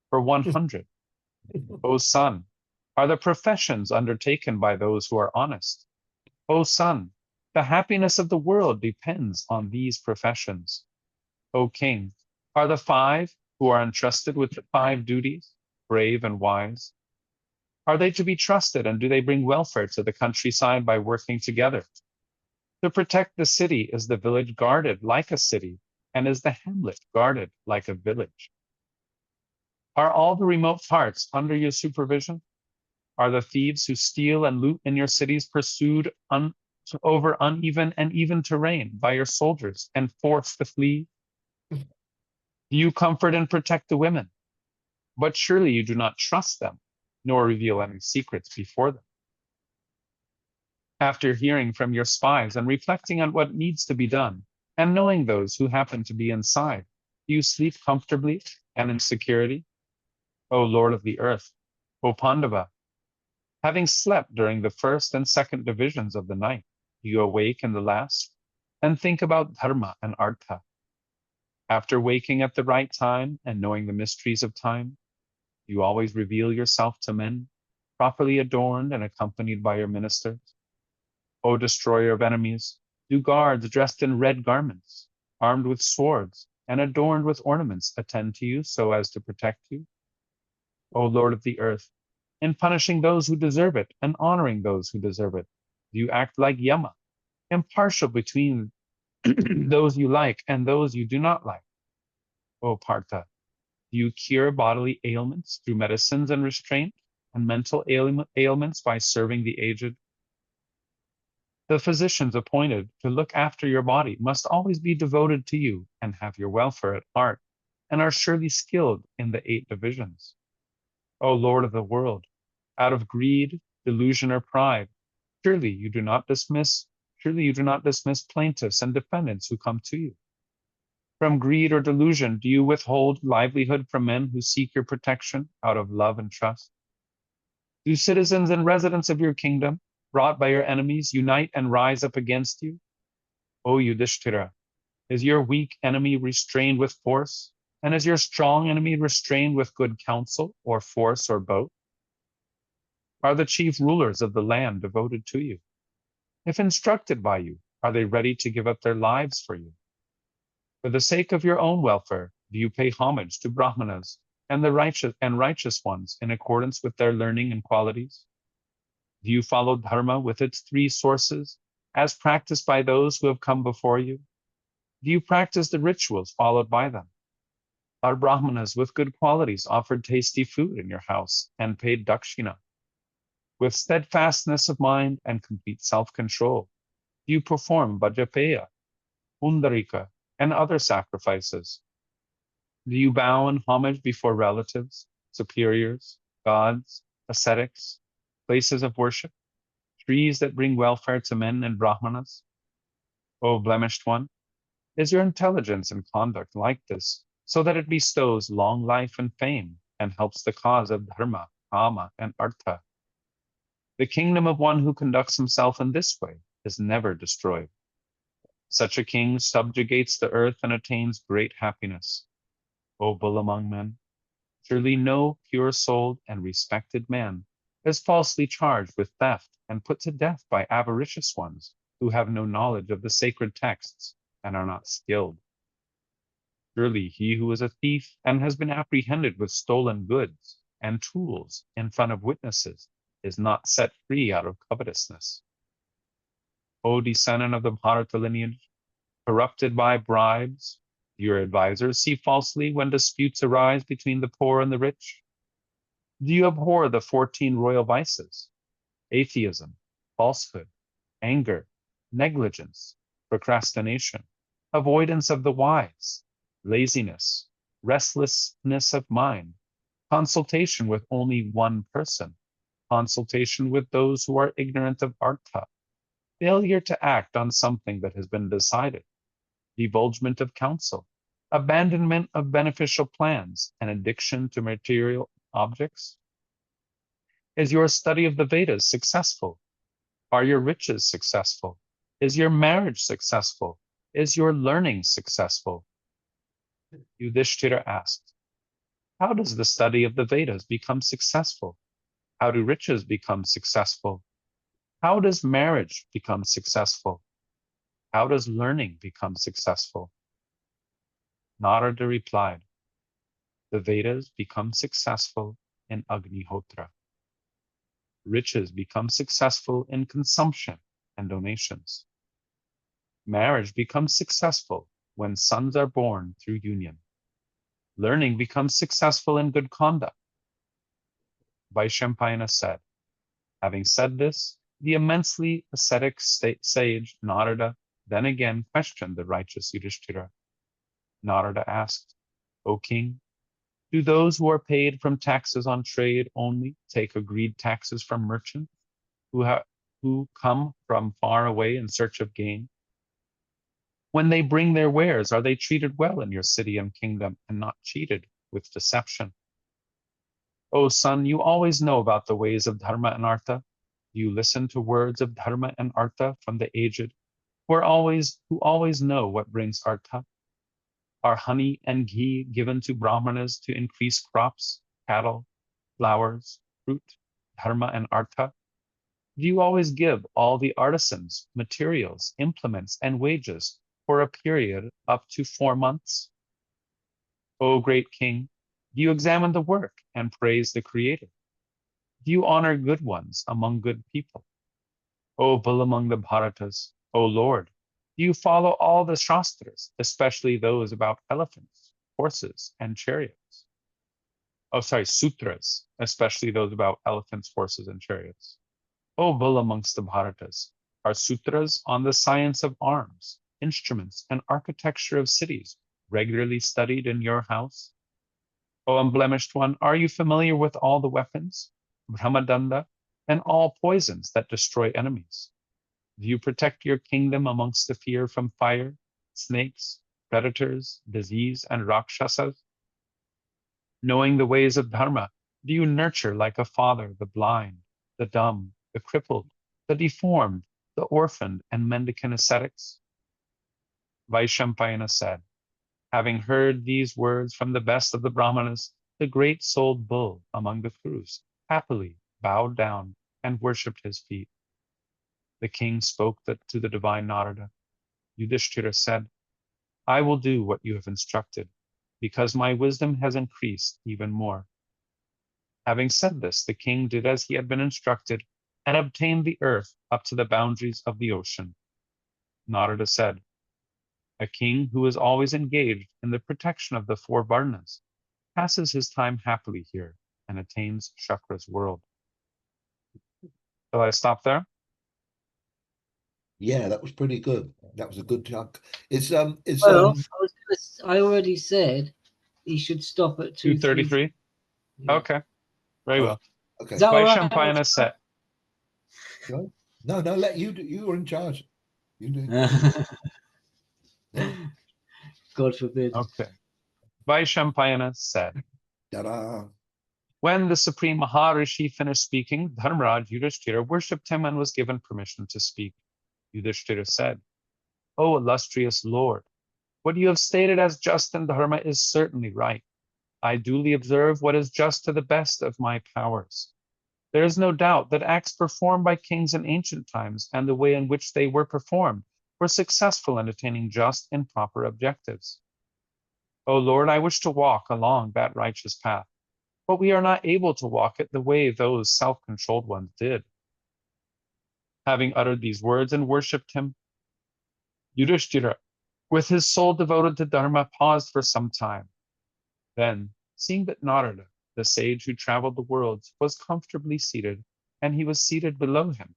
for 100? O son, are the professions undertaken by those who are honest? O son, the happiness of the world depends on these professions. O king, are the 5 who are entrusted with the 5 duties brave and wise? Are they to be trusted, and do they bring welfare to the countryside by working together? To protect the city, is the village guarded like a city, and is the hamlet guarded like a village? Are all the remote parts under your supervision? Are the thieves who steal and loot in your cities pursued over uneven and even terrain by your soldiers and forced to flee? Do you comfort and protect the women? But surely you do not trust them, nor reveal any secrets before them. After hearing from your spies and reflecting on what needs to be done, and knowing those who happen to be inside, do you sleep comfortably and in security? O Lord of the earth, O Pandava, having slept during the first and second divisions of the night, do you awake in the last and think about dharma and artha? After waking at the right time and knowing the mysteries of time, you always reveal yourself to men, properly adorned and accompanied by your ministers. O destroyer of enemies, do guards dressed in red garments, armed with swords, and adorned with ornaments attend to you so as to protect you? O Lord of the earth, in punishing those who deserve it and honoring those who deserve it, do you act like Yama, impartial between those you like and those you do not like? O Partha, do you cure bodily ailments through medicines and restraint, and mental ailments by serving the aged? The physicians appointed to look after your body must always be devoted to you and have your welfare at heart, and are surely skilled in the 8 divisions. O Lord of the world, out of greed, delusion, or pride, surely you do not dismiss plaintiffs and defendants who come to you. From greed or delusion, do you withhold livelihood from men who seek your protection out of love and trust? Do citizens and residents of your kingdom, brought by your enemies, unite and rise up against you? O Yudhishthira, is your weak enemy restrained with force? And is your strong enemy restrained with good counsel, or force, or both? Are the chief rulers of the land devoted to you? If instructed by you, are they ready to give up their lives for you? For the sake of your own welfare, do you pay homage to Brahmanas and the righteous ones in accordance with their learning and qualities? Do you follow dharma with its 3 sources, as practiced by those who have come before you? Do you practice the rituals followed by them? Are Brahmanas with good qualities offered tasty food in your house and paid dakshina? With steadfastness of mind and complete self-control, do you perform Vajrapeya, Pundarika, and other sacrifices? Do you bow in homage before relatives, superiors, gods, ascetics, places of worship, trees that bring welfare to men and Brahmanas? O blemished one, is your intelligence and conduct like this, so that it bestows long life and fame and helps the cause of dharma, kama, and artha? The kingdom of one who conducts himself in this way is never destroyed. Such a king subjugates the earth and attains great happiness. O bull among men, surely no pure-souled and respected man is falsely charged with theft and put to death by avaricious ones who have no knowledge of the sacred texts and are not skilled. Surely he who is a thief and has been apprehended with stolen goods and tools in front of witnesses is not set free out of covetousness. O descendant of the Bharata lineage, corrupted by bribes, your advisors see falsely when disputes arise between the poor and the rich? Do you abhor the 14 royal vices? Atheism, falsehood, anger, negligence, procrastination, avoidance of the wise, laziness, restlessness of mind, consultation with only one person, consultation with those who are ignorant of artha, failure to act on something that has been decided, divulgement of counsel, abandonment of beneficial plans, and addiction to material objects? Is your study of the Vedas successful? Are your riches successful? Is your marriage successful? Is your learning successful? Yudhishthira asked, how does the study of the Vedas become successful? How do riches become successful? How does marriage become successful? How does learning become successful? Narada replied, the Vedas become successful in Agnihotra. Riches become successful in consumption and donations. Marriage becomes successful when sons are born through union. Learning becomes successful in good conduct. Vaishampayana said. Having said this, the immensely ascetic sage Narada then again questioned the righteous Yudhishthira. Narada asked, O king, do those who are paid from taxes on trade only take agreed taxes from merchants who come from far away in search of gain? When they bring their wares, are they treated well in your city and kingdom and not cheated with deception? O son, you always know about the ways of dharma and artha. You listen to words of dharma and artha from the aged, who always know what brings artha. Are honey and ghee given to brahmanas to increase crops, cattle, flowers, fruit, dharma and artha? Do you always give all the artisans materials, implements, and wages for a period up to 4 months? O great king, do you examine the work and praise the creator? Do you honor good ones among good people? O bull among the Bharatas, O Lord, do you follow all the Shastras, especially those about elephants, horses, and chariots? Oh, sorry, sutras, especially those about elephants, horses, and chariots. O bull amongst the Bharatas, are sutras on the science of arms, instruments, and architecture of cities regularly studied in your house? O unblemished one, are you familiar with all the weapons, Brahmadanda, and all poisons that destroy enemies? Do you protect your kingdom amongst the fear from fire, snakes, predators, disease, and rakshasas? Knowing the ways of dharma, do you nurture like a father the blind, the dumb, the crippled, the deformed, the orphaned, and mendicant ascetics? Vaishampayana said, having heard these words from the best of the Brahmanas, the great-souled bull among the Kurus happily bowed down and worshipped his feet. The king spoke to the divine Narada. Yudhishthira said, I will do what you have instructed, because my wisdom has increased even more. Having said this, the king did as he had been instructed and obtained the earth up to the boundaries of the ocean. Narada said, a king who is always engaged in the protection of the 4 varnas passes his time happily here and attains Shakra's world. Shall I stop there? Yeah, that was pretty good. That was a good chunk. I already said he should stop at 233. Yeah. Okay, very well. Okay. Is that all right? Vaishampayana said, No, let you do. You were in charge. You do. Yeah. God forbid. okay. Vaishampayana said, Ta-da. when the supreme Maharishi finished speaking, Dharmaraj Yudhishthira worshipped him and was given permission to speak. Yudhishthira said, O illustrious Lord, what you have stated as just and dharma is certainly right. I duly observe what is just to the best of my powers. There is no doubt that acts performed by kings in ancient times and the way in which they were performed were successful in attaining just and proper objectives. O Lord, I wish to walk along that righteous path, but we are not able to walk it the way those self-controlled ones did. Having uttered these words and worshipped him, Yudhishthira, with his soul devoted to Dharma, paused for some time. Then, seeing that Narada, the sage who traveled the worlds, was comfortably seated, and he was seated below him,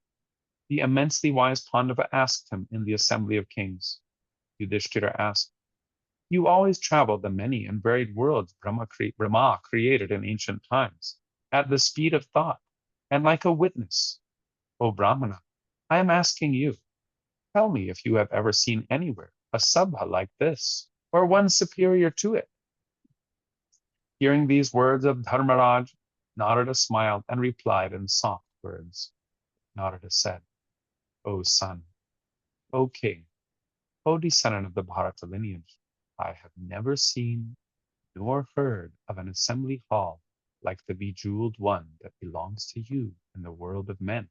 the immensely wise Pandava asked him in the assembly of kings. Yudhishthira asked, you always traveled the many and varied worlds Brahma created in ancient times, at the speed of thought, and like a witness. O Brahmana, I am asking you, tell me if you have ever seen anywhere a sabha like this, or one superior to it. Hearing these words of Dharmaraj, Narada smiled and replied in soft words. Narada said, O son, O king, O descendant of the Bharata lineage, I have never seen nor heard of an assembly hall like the bejeweled one that belongs to you in the world of men.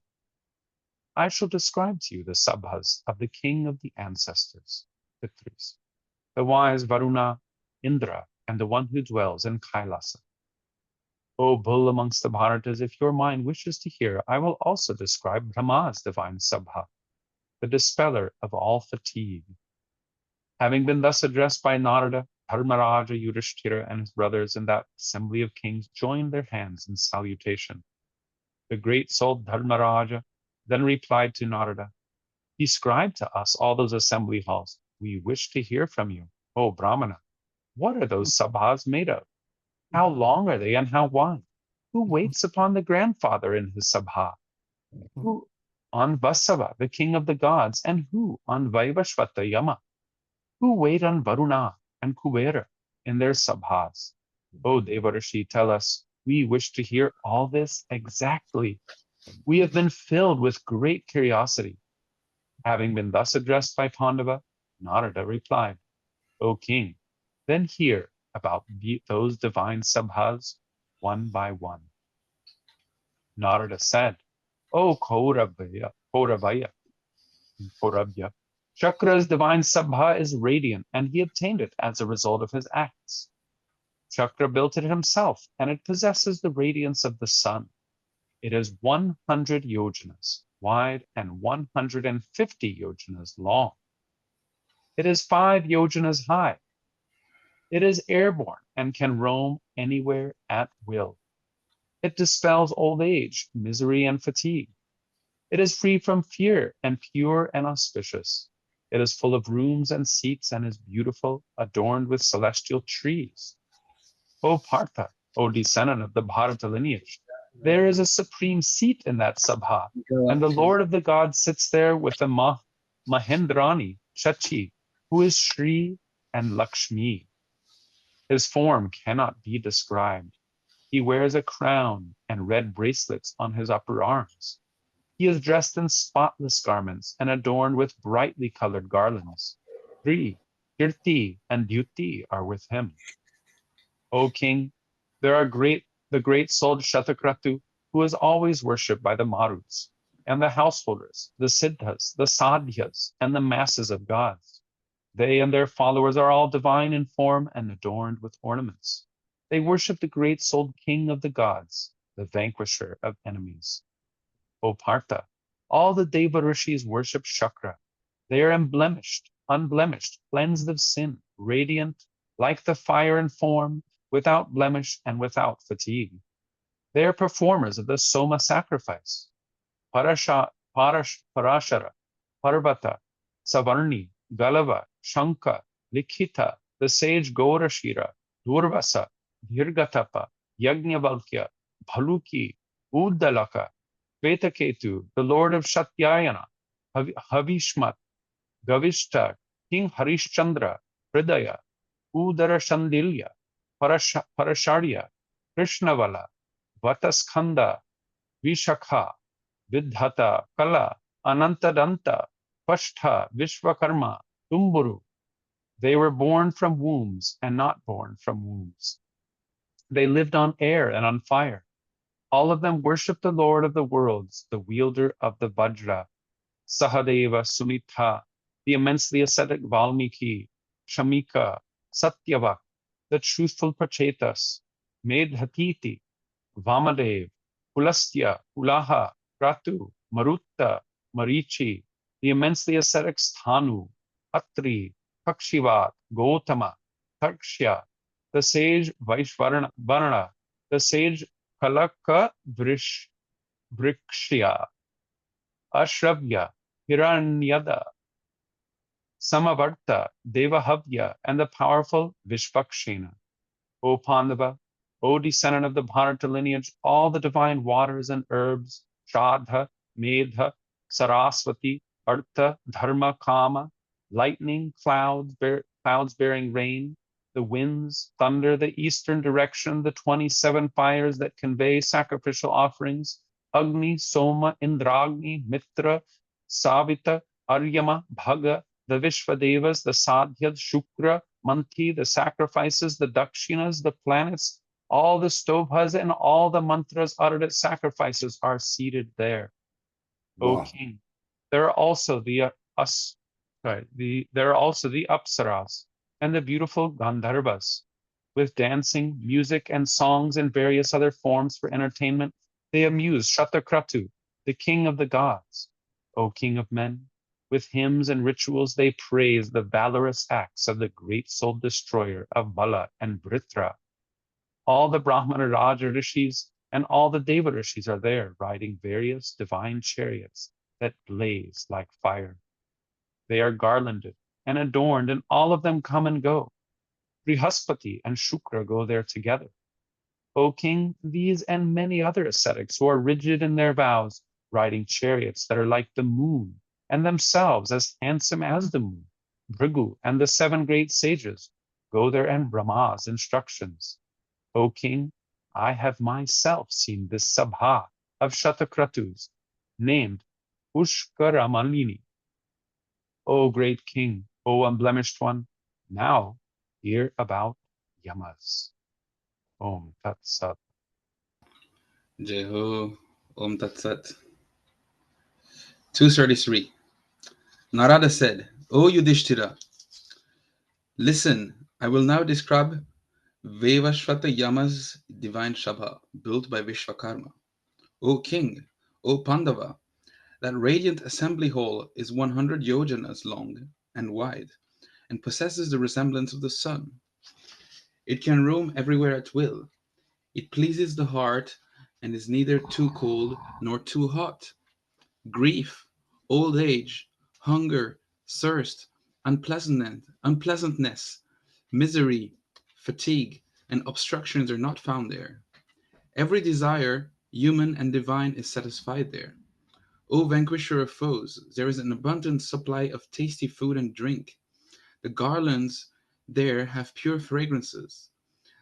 I shall describe to you the sabhas of the king of the ancestors, Pitris, the wise Varuna, Indra, and the one who dwells in Kailasa. O bull amongst the Bharatas, if your mind wishes to hear, I will also describe Brahma's divine Sabha, the dispeller of all fatigue. Having been thus addressed by Narada, Dharmaraja, Yudhishthira, and his brothers in that assembly of kings joined their hands in salutation. The great-souled Dharmaraja then replied to Narada, describe to us all those assembly halls. We wish to hear from you, O Brahmana. What are those sabhas made of? How long are they and how wide? Who waits upon the grandfather in his sabha? Who on Vasava, the king of the gods, and who on Vaivashvata Yama? Who wait on Varuna and Kubera in their sabhas? O Devarishi, tell us, we wish to hear all this exactly. We have been filled with great curiosity. Having been thus addressed by Pandava, Narada replied, O king, then hear about those divine sabhas one by one. Narada said, O Kauravya, Chakra's divine sabha is radiant, and he obtained it as a result of his acts. Chakra built it himself, and it possesses the radiance of the sun. It is 100 yojanas wide and 150 yojanas long. It is 5 yojanas high. It is airborne and can roam anywhere at will. It dispels old age, misery, and fatigue. It is free from fear and pure and auspicious. It is full of rooms and seats and is beautiful, adorned with celestial trees. O Partha, O descendant of the Bharata lineage, there is a supreme seat in that sabha, and the Lord of the gods sits there with the Mahendrani Chachi, who is Shri and Lakshmi. His form cannot be described. He wears a crown and red bracelets on his upper arms. He is dressed in spotless garments and adorned with brightly colored garlands. Sri, Kirti, and Dyuti are with him. O king, the great souled Shatakratu, who is always worshipped by the Maruts, and the householders, the Siddhas, the Sadhyas, and the masses of gods. They and their followers are all divine in form and adorned with ornaments. They worship the great souled king of the gods, the vanquisher of enemies. O Partha, all the Deva Rishis worship Shakra. They are unblemished, cleansed of sin, radiant, like the fire in form, without blemish and without fatigue. They are performers of the Soma sacrifice. Parashara, Parvata, Savarni, Galava, Shanka, Likhita, the sage Gaurashira, Durvasa, Dhirgatapa, Yajnavalkya, Bhaluki, Uddalaka, Vetaketu, the lord of Shatyayana, Havishmat, Gavishta, King Harishchandra, Hridaya, Udara Shandilya, Parasharya, Krishnavala, Vataskanda, Vishakha, Vidhata, Kala, Anantadanta, Pashtha, Vishvakarma, Tumburu. They were born from wombs and not born from wombs. They lived on air and on fire. All of them worship the Lord of the worlds, the wielder of the Vajra, Sahadeva, Sumita, the immensely ascetic Valmiki, Shamika, Satyavak, the truthful Prachetas, Medhatiti, Vamadev, Pulastya, Ulaha, Kratu, Marutta, Marichi, the immensely ascetic Sthanu, Atri, Pakshivat, Gotama, Takshya, the sage Vaishvarna, the sage Kalaka Vrikshya, Ashravya, Hiranyada, Samavarta, Devahavya, and the powerful Vishpakshena. O Pandava, O descendant of the Bharata lineage, all the divine waters and herbs, Shraddha, Medha, Saraswati, Artha, Dharma, Kama, lightning, clouds bearing rain, the winds, thunder, the eastern direction, the 27 fires that convey sacrificial offerings, Agni, Soma, Indragni, Mitra, Savita, Aryama, Bhaga, the Vishvadevas, the Sadhyas, Shukra, Manti, the sacrifices, the Dakshinas, the planets, all the stovas and all the mantras uttered at sacrifices are seated there. Wow. O king, there are also the Apsaras and the beautiful Gandharvas with dancing, music, and songs and various other forms for entertainment, they amuse Shatakratu, the king of the gods. O king of men, with hymns and rituals they praise the valorous acts of the great soul destroyer of Vala and Vritra. All the Brahmana Raja rishis and all the Deva rishis are there, riding various divine chariots that blaze like fire. They are garlanded and adorned, and all of them come and go. Brihaspati and Shukra go there together. O king, these and many other ascetics who are rigid in their vows, riding chariots that are like the moon, and themselves as handsome as the moon, Bhrigu and the 7 great sages, go there and Brahma's instructions. O king, I have myself seen this sabha of Shatakratus, named Pushkaramalini. O great king, O unblemished one, now hear about Yamas. Om Tat Sat. Jeho Om Tat Sat. 233. Narada said, O Yudhishthira, listen, I will now describe Vaivashvata Yama's divine Shabha, built by Vishvakarma. O king, O Pandava, that radiant assembly hall is 100 yojanas long and wide, and possesses the resemblance of the sun. It can roam everywhere at will. It pleases the heart and is neither too cold nor too hot. Grief, old age, hunger, thirst, unpleasantness, misery, fatigue, and obstructions are not found there. Every desire, human and divine, is satisfied there. O vanquisher of foes, there is an abundant supply of tasty food and drink. The garlands there have pure fragrances.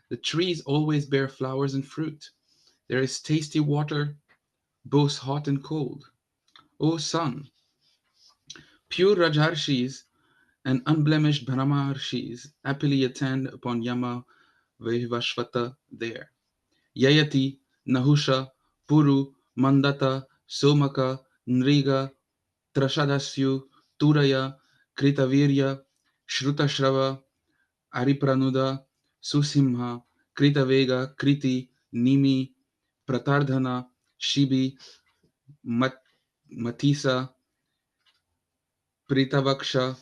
The trees always bear flowers and fruit. There is tasty water, both hot and cold. O sun, pure Rajarshis and unblemished Brahmarshis happily attend upon Yama Vaivashvata there. Yayati, Nahusha, Puru, Mandata, Somaka, Nriga, Trashadasyu, Turaya, Kritavirya, Shrutashrava, Aripranuda, Susimha, Kritavega, Kriti, Nimi, Pratardhana, Shibi, Matisa, Pritavaksha,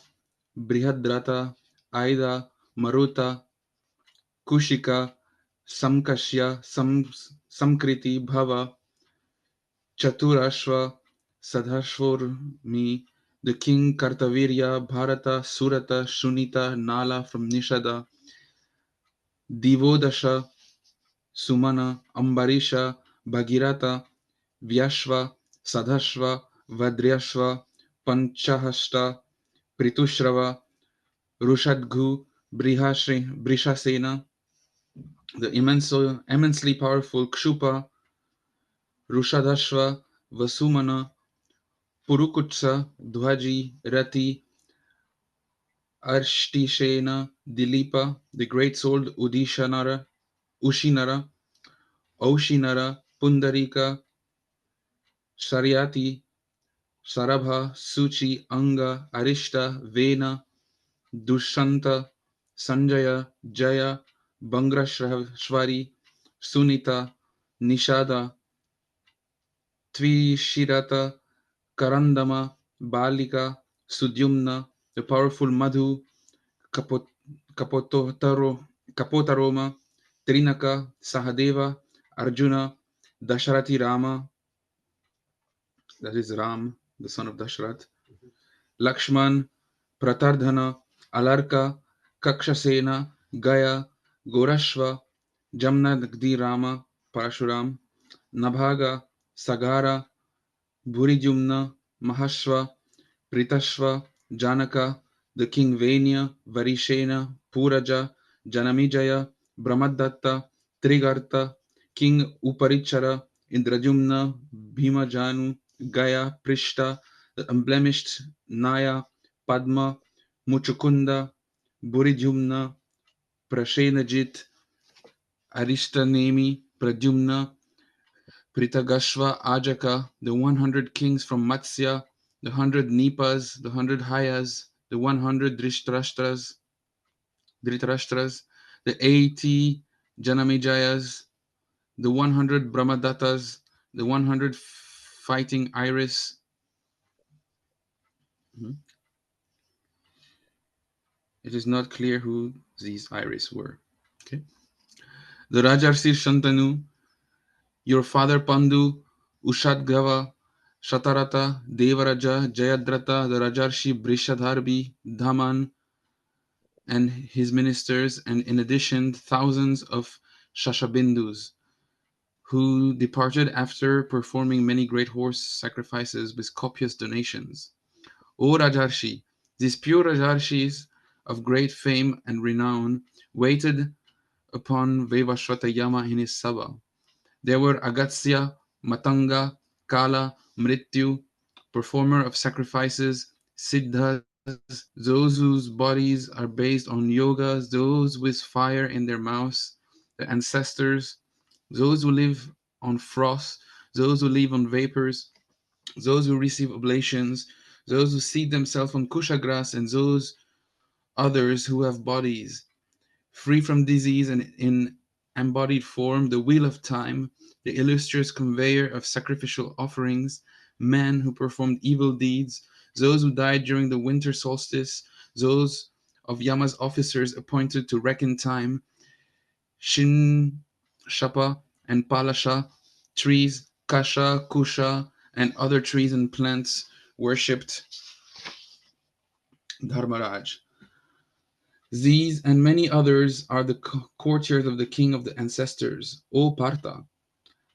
Brihadrata, Aida, Maruta, Kushika, Samkashya, Samkriti, Bhava, Chaturashva, Sadhashvormi, the king Kartavirya, Bharata, Surata, Shunita, Nala from Nishada, Divodasha, Sumana, Ambarisha, Bhagirata, Vyashva, Sadhashva, Vadryashva, Panchahashta, Pritushrava, Rushadghu, Brishasena, the immensely powerful Kshupa, Rushadashva, Vasumana, Purukutsa, Dhwaji, Rati, Arshtishena, Dilipa, the great-souled Ushinara, Oshinara, Pundarika, Sharyati, Sarabha, Suchi, Anga, Arishta, Vena, Dushanta, Sanjaya, Jaya, Bangrashvari, Sunita, Nishada, Tvishirata, Karandama, Balika, Sudyumna, the powerful Madhu, Kapotaroma, Trinaka, Sahadeva, Arjuna, Dasharati Rama, that is Ram, the son of Dashrath, Lakshman, Pratardhana, Alarka, Kakshasena, Gaya, Gorashva, Jamnagdi Rama, Parashuram, Nabhaga, Sagara, Bhurijumna, Mahashva, Pritashva, Janaka, the king Venya, Varishena, Puraja, Janamijaya, Brahmadatta, Trigarta, king Uparichara, Indrajumna, Bhimajanu, Gaya, Prishta, the unblemished Naya, Padma, Muchukunda, Burijumna, Prashenajit, Arishtanemi, Pradyumna, Pritagashva, Ajaka, the 100 kings from Matsya, the 100 Nipas, the 100 Hayas, the 100 Dhritarashtras, the 80 Janamejayas, the 100 Brahmadattas, the 100 fighting Iris. It is not clear who these Iris were. Okay. The Rajarsi Shantanu, your father Pandu, Ushadgava, Shatarata, Devaraja, Jayadrata, the Rajarshi Brishadharbi, Dhaman, and his ministers, and in addition, thousands of Shashabindus, who departed after performing many great horse sacrifices with copious donations. O Rajarshi, these pure Rajarshis of great fame and renown waited upon Vevashvata Yama in his Sabha. There were Agatsya, Matanga, Kala, Mrityu, performer of sacrifices, Siddhas, those whose bodies are based on yogas, those with fire in their mouths, the ancestors, those who live on frost, those who live on vapors, those who receive oblations, those who seat themselves on kusha grass, and those others who have bodies free from disease and in embodied form, the wheel of time, the illustrious conveyor of sacrificial offerings, men who performed evil deeds, those who died during the winter solstice, those of Yama's officers appointed to reckon time, Shin Shapa and Palasha, trees, Kasha, Kusha, and other trees and plants worshipped Dharmaraj. These and many others are the courtiers of the king of the ancestors, O Partha.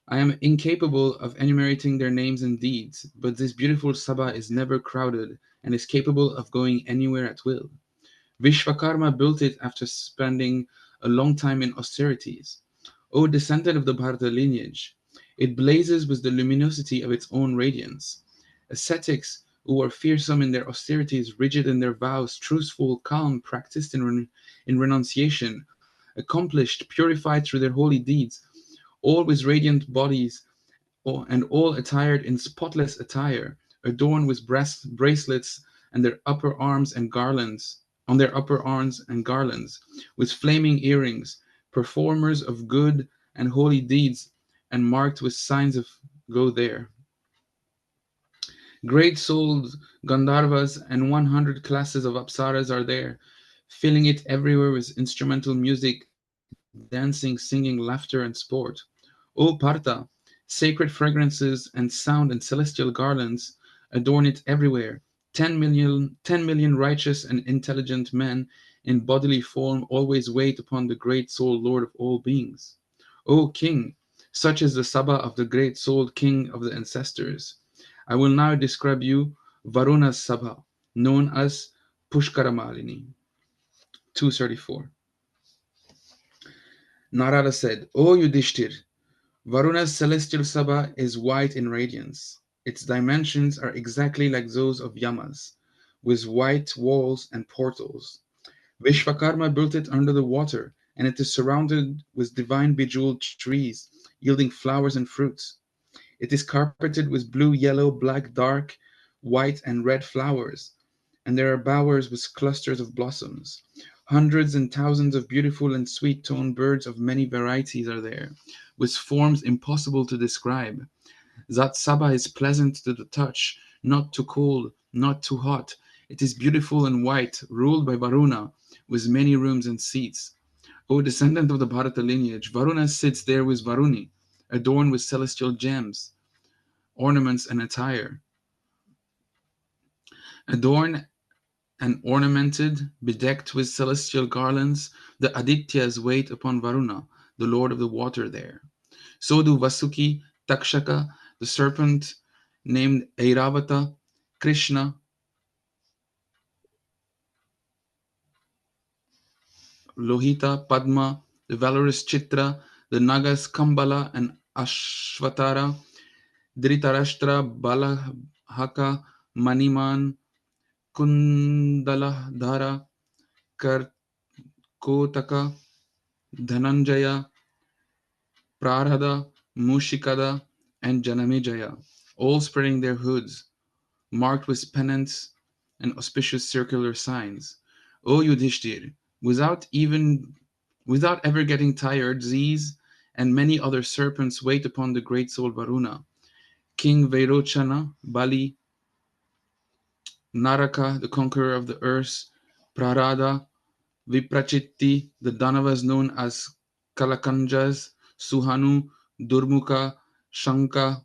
I am incapable of enumerating their names and deeds, but this beautiful Sabha is never crowded and is capable of going anywhere at will. Vishvakarma built it after spending a long time in austerities. O descendant of the Bharata lineage, it blazes with the luminosity of its own radiance. Ascetics who are fearsome in their austerities, rigid in their vows, truthful, calm, practiced in renunciation, accomplished, purified through their holy deeds, all with radiant bodies, and all attired in spotless attire, adorned with bracelets and their upper arms and garlands, on their upper arms and garlands, with flaming earrings, performers of good and holy deeds, and marked with signs of go there. Great souled Gandharvas and 100 classes of Apsaras are there, filling it everywhere with instrumental music, dancing, singing, laughter, and sport. O Partha, sacred fragrances and sound and celestial garlands adorn it everywhere. 10 million righteous and intelligent men in bodily form always wait upon the great soul Lord of all beings. O King, such is the Sabha of the great souled King of the ancestors. I will now describe you Varuna's Sabha, known as Pushkaramalini. 234. Narada said, O Yudhishthir, Varuna's celestial Sabha is white in radiance. Its dimensions are exactly like those of Yama's, with white walls and portals. Vishvakarma built it under the water, and it is surrounded with divine bejeweled trees, yielding flowers and fruits. It is carpeted with blue, yellow, black, dark, white, and red flowers, and there are bowers with clusters of blossoms. Hundreds and thousands of beautiful and sweet toned birds of many varieties are there, with forms impossible to describe. That Sabha is pleasant to the touch, not too cold, not too hot. It is beautiful and white, ruled by Varuna, with many rooms and seats. O descendant of the Bharata lineage, Varuna sits there with Varuni, adorned with celestial gems, ornaments, and attire. Adorned and ornamented, bedecked with celestial garlands, the Adityas wait upon Varuna, the lord of the water there. So do Vasuki, Takshaka, the serpent named Airavata, Krishna, Lohita, Padma, the valorous Chitra, the Nagas Kambala and Ashvatara, Dhritarashtra, Balahaka, Maniman, Kundaladhara, Karkotaka, Dhananjaya, Prarhada, Mushikada, and Janamejaya, all spreading their hoods, marked with pennants and auspicious circular signs. O Yudhishthir, without even Without ever getting tired, these and many other serpents wait upon the great soul Varuna. King Vairochana, Bali, Naraka, the conqueror of the earth, Prarada, Viprachitti, the Danavas known as Kalakanjas, Suhanu, Durmukha, Shanka,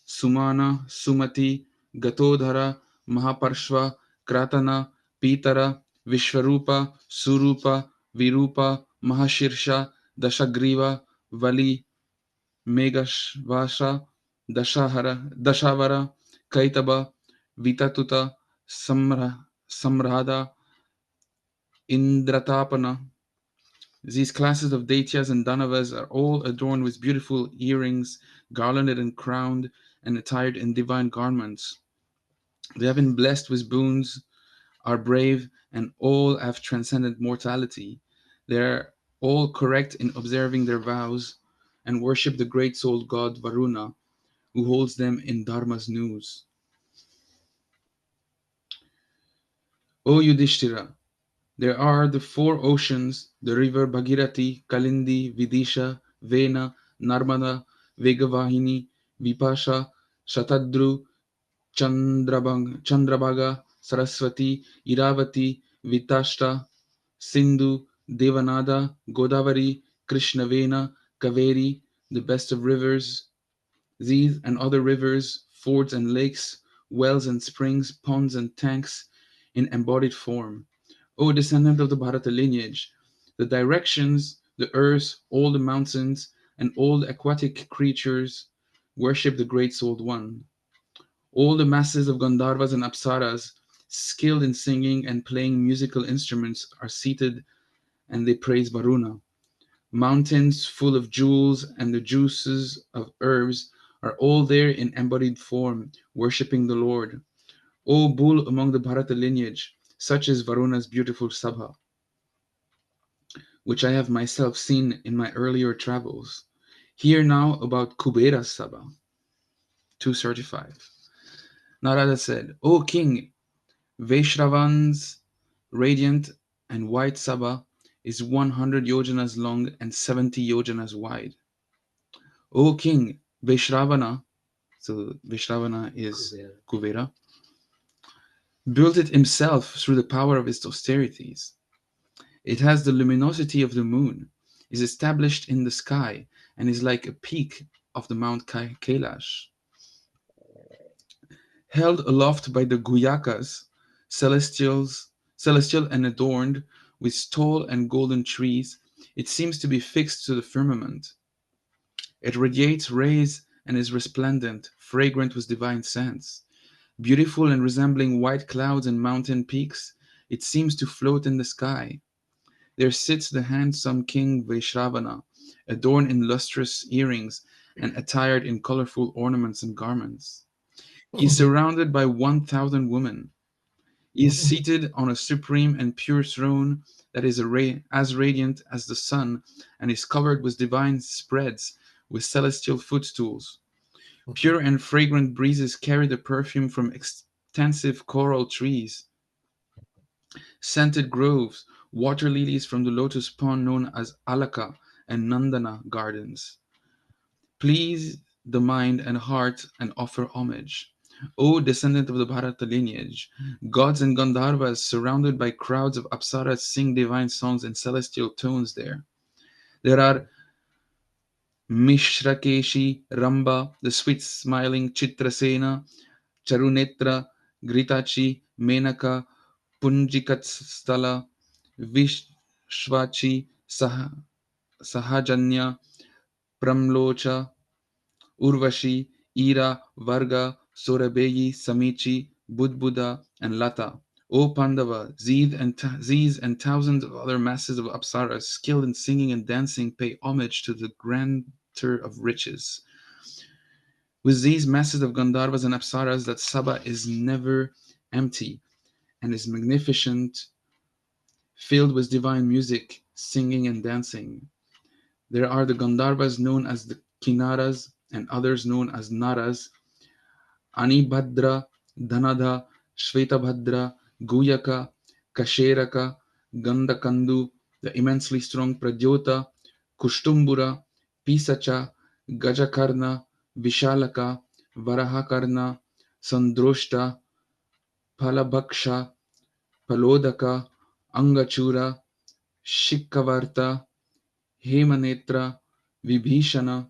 Sumana, Sumati, Gatodhara, Mahaparshva, Kratana, Pitara, Vishwarupa, Surupa, Virupa, Mahashirsha, Dashagriva, Vali, Megashvasha, Dashavara, Kaitaba, Vitatuta, Samrada, Indratapana. These classes of Daityas and Danavas are all adorned with beautiful earrings, garlanded and crowned, and attired in divine garments. They have been blessed with boons, are brave, and all have transcended mortality. They are all correct in observing their vows and worship the great souled god Varuna, who holds them in Dharma's noose. O Yudhishthira, there are the four oceans, the river Bhagirathi, Kalindi, Vidisha, Vena, Narmada, Vegavahini, Vipasha, Shatadru, Chandrabhaga, Saraswati, Iravati, Vitashta, Sindhu, Devanada, Godavari, Krishnavena, Kaveri, the best of rivers. These and other rivers, fords and lakes, wells and springs, ponds and tanks in embodied form. O descendant of the Bharata lineage, the directions, the earth, all the mountains, and all the aquatic creatures worship the great souled one. All the masses of Gandharvas and Apsaras, skilled in singing and playing musical instruments, are seated and they praise Varuna. Mountains full of jewels and the juices of herbs are all there in embodied form, worshipping the Lord. O bull among the Bharata lineage, such is Varuna's beautiful Sabha, which I have myself seen in my earlier travels. Hear now about Kubera's Sabha. 235. Narada said, O king, Vaishravan's radiant and white Sabha is 100 yojanas long and 70 yojanas wide. O king, Vaishravana, so Vaishravana is Kuvera, built it himself through the power of his austerities. It has the luminosity of the moon, is established in the sky, and is like a peak of the Mount Kailash. Held aloft by the Guyakas, celestial and adorned with tall and golden trees, it seems to be fixed to the firmament. It radiates rays and is resplendent, fragrant with divine scents. Beautiful and resembling white clouds and mountain peaks, it seems to float in the sky. There sits the handsome king Vaishravana, adorned in lustrous earrings and attired in colorful ornaments and garments. He is surrounded by 1,000 women. He is seated on a supreme and pure throne that is as radiant as the sun and is covered with divine spreads with celestial footstools. Pure and fragrant breezes carry the perfume from extensive coral trees, scented groves, water lilies from the lotus pond known as Alaka and Nandana gardens. Please the mind and heart and offer homage. O descendant of the Bharata lineage, gods and Gandharvas surrounded by crowds of Apsaras sing divine songs in celestial tones there. There are Mishrakeshi, Ramba, the sweet smiling Chitrasena, Charunetra, Gritachi, Menaka, Punjikatstala, Vishwachi, Sahajanya, Pramlocha, Urvashi, Ira, Varga, Sorabeyi, Samichi, Budbuda, and Lata. O Pandava, these and thousands of other masses of Apsaras, skilled in singing and dancing, pay homage to the grantor of riches. With these masses of Gandharvas and Apsaras, that Sabha is never empty and is magnificent, filled with divine music, singing and dancing. There are the Gandharvas known as the Kinnaras and others known as Naras, Anibhadra, Dhanadha, Shvetabhadra, Guyaka, Kasheraka, Gandakandu, the immensely strong Pradyota, Kushtumbura, Pisacha, Gajakarna, Vishalaka, Varahakarna, Sandroshta, Palabhaksha, Palodaka, Angachura, Shikavarta, Hemanetra, Vibhishana,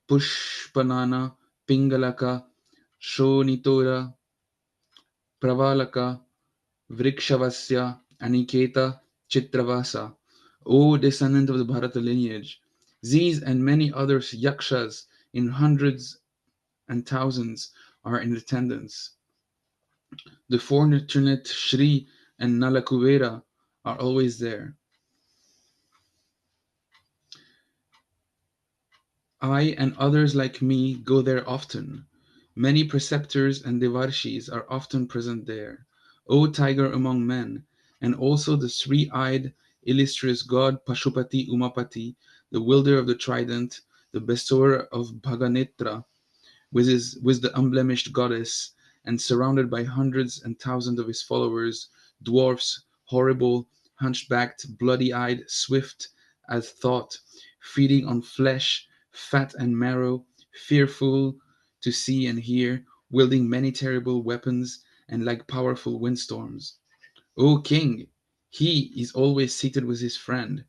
Pushpanana, Pingalaka, Shonitora, Pravalaka, Vrikshavasya, Aniketa, Chitravasa. O descendant of the Bharata lineage, these and many other yakshas in hundreds and thousands are in attendance. The fortunate Shri and Nalakuvera are always there. I and others like me go there often. Many preceptors and devarshis are often present there. O tiger among men, and also the three-eyed, illustrious god Pashupati Umapati, the wielder of the trident, the bestower of Bhaganitra, with the unblemished goddess, and surrounded by hundreds and thousands of his followers, dwarfs, horrible, hunchbacked, bloody-eyed, swift as thought, feeding on flesh, fat and marrow, fearful to see and hear, wielding many terrible weapons, and like powerful windstorms. O king, he is always seated with his friend.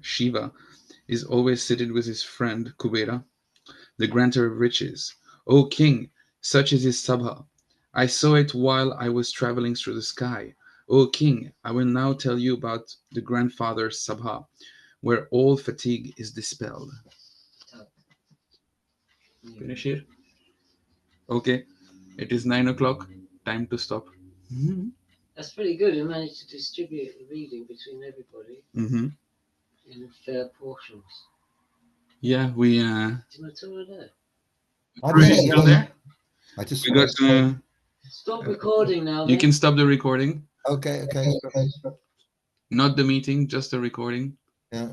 Shiva, is always seated with his friend Kubera, the granter of riches. O king, such is his sabha. I saw it while I was traveling through the sky. O king, I will now tell you about the grandfather's sabha, where all fatigue is dispelled. Finish here? Okay, it is 9 o'clock. Time to stop. That's pretty good. You managed to distribute the reading between everybody Mm-hmm. in fair portions. Yeah, we. Timothy there. I'm Are you there, still yeah. there? I just We got. Stop recording now. You mate. can stop the recording. okay. Not the meeting, just the recording. Yeah.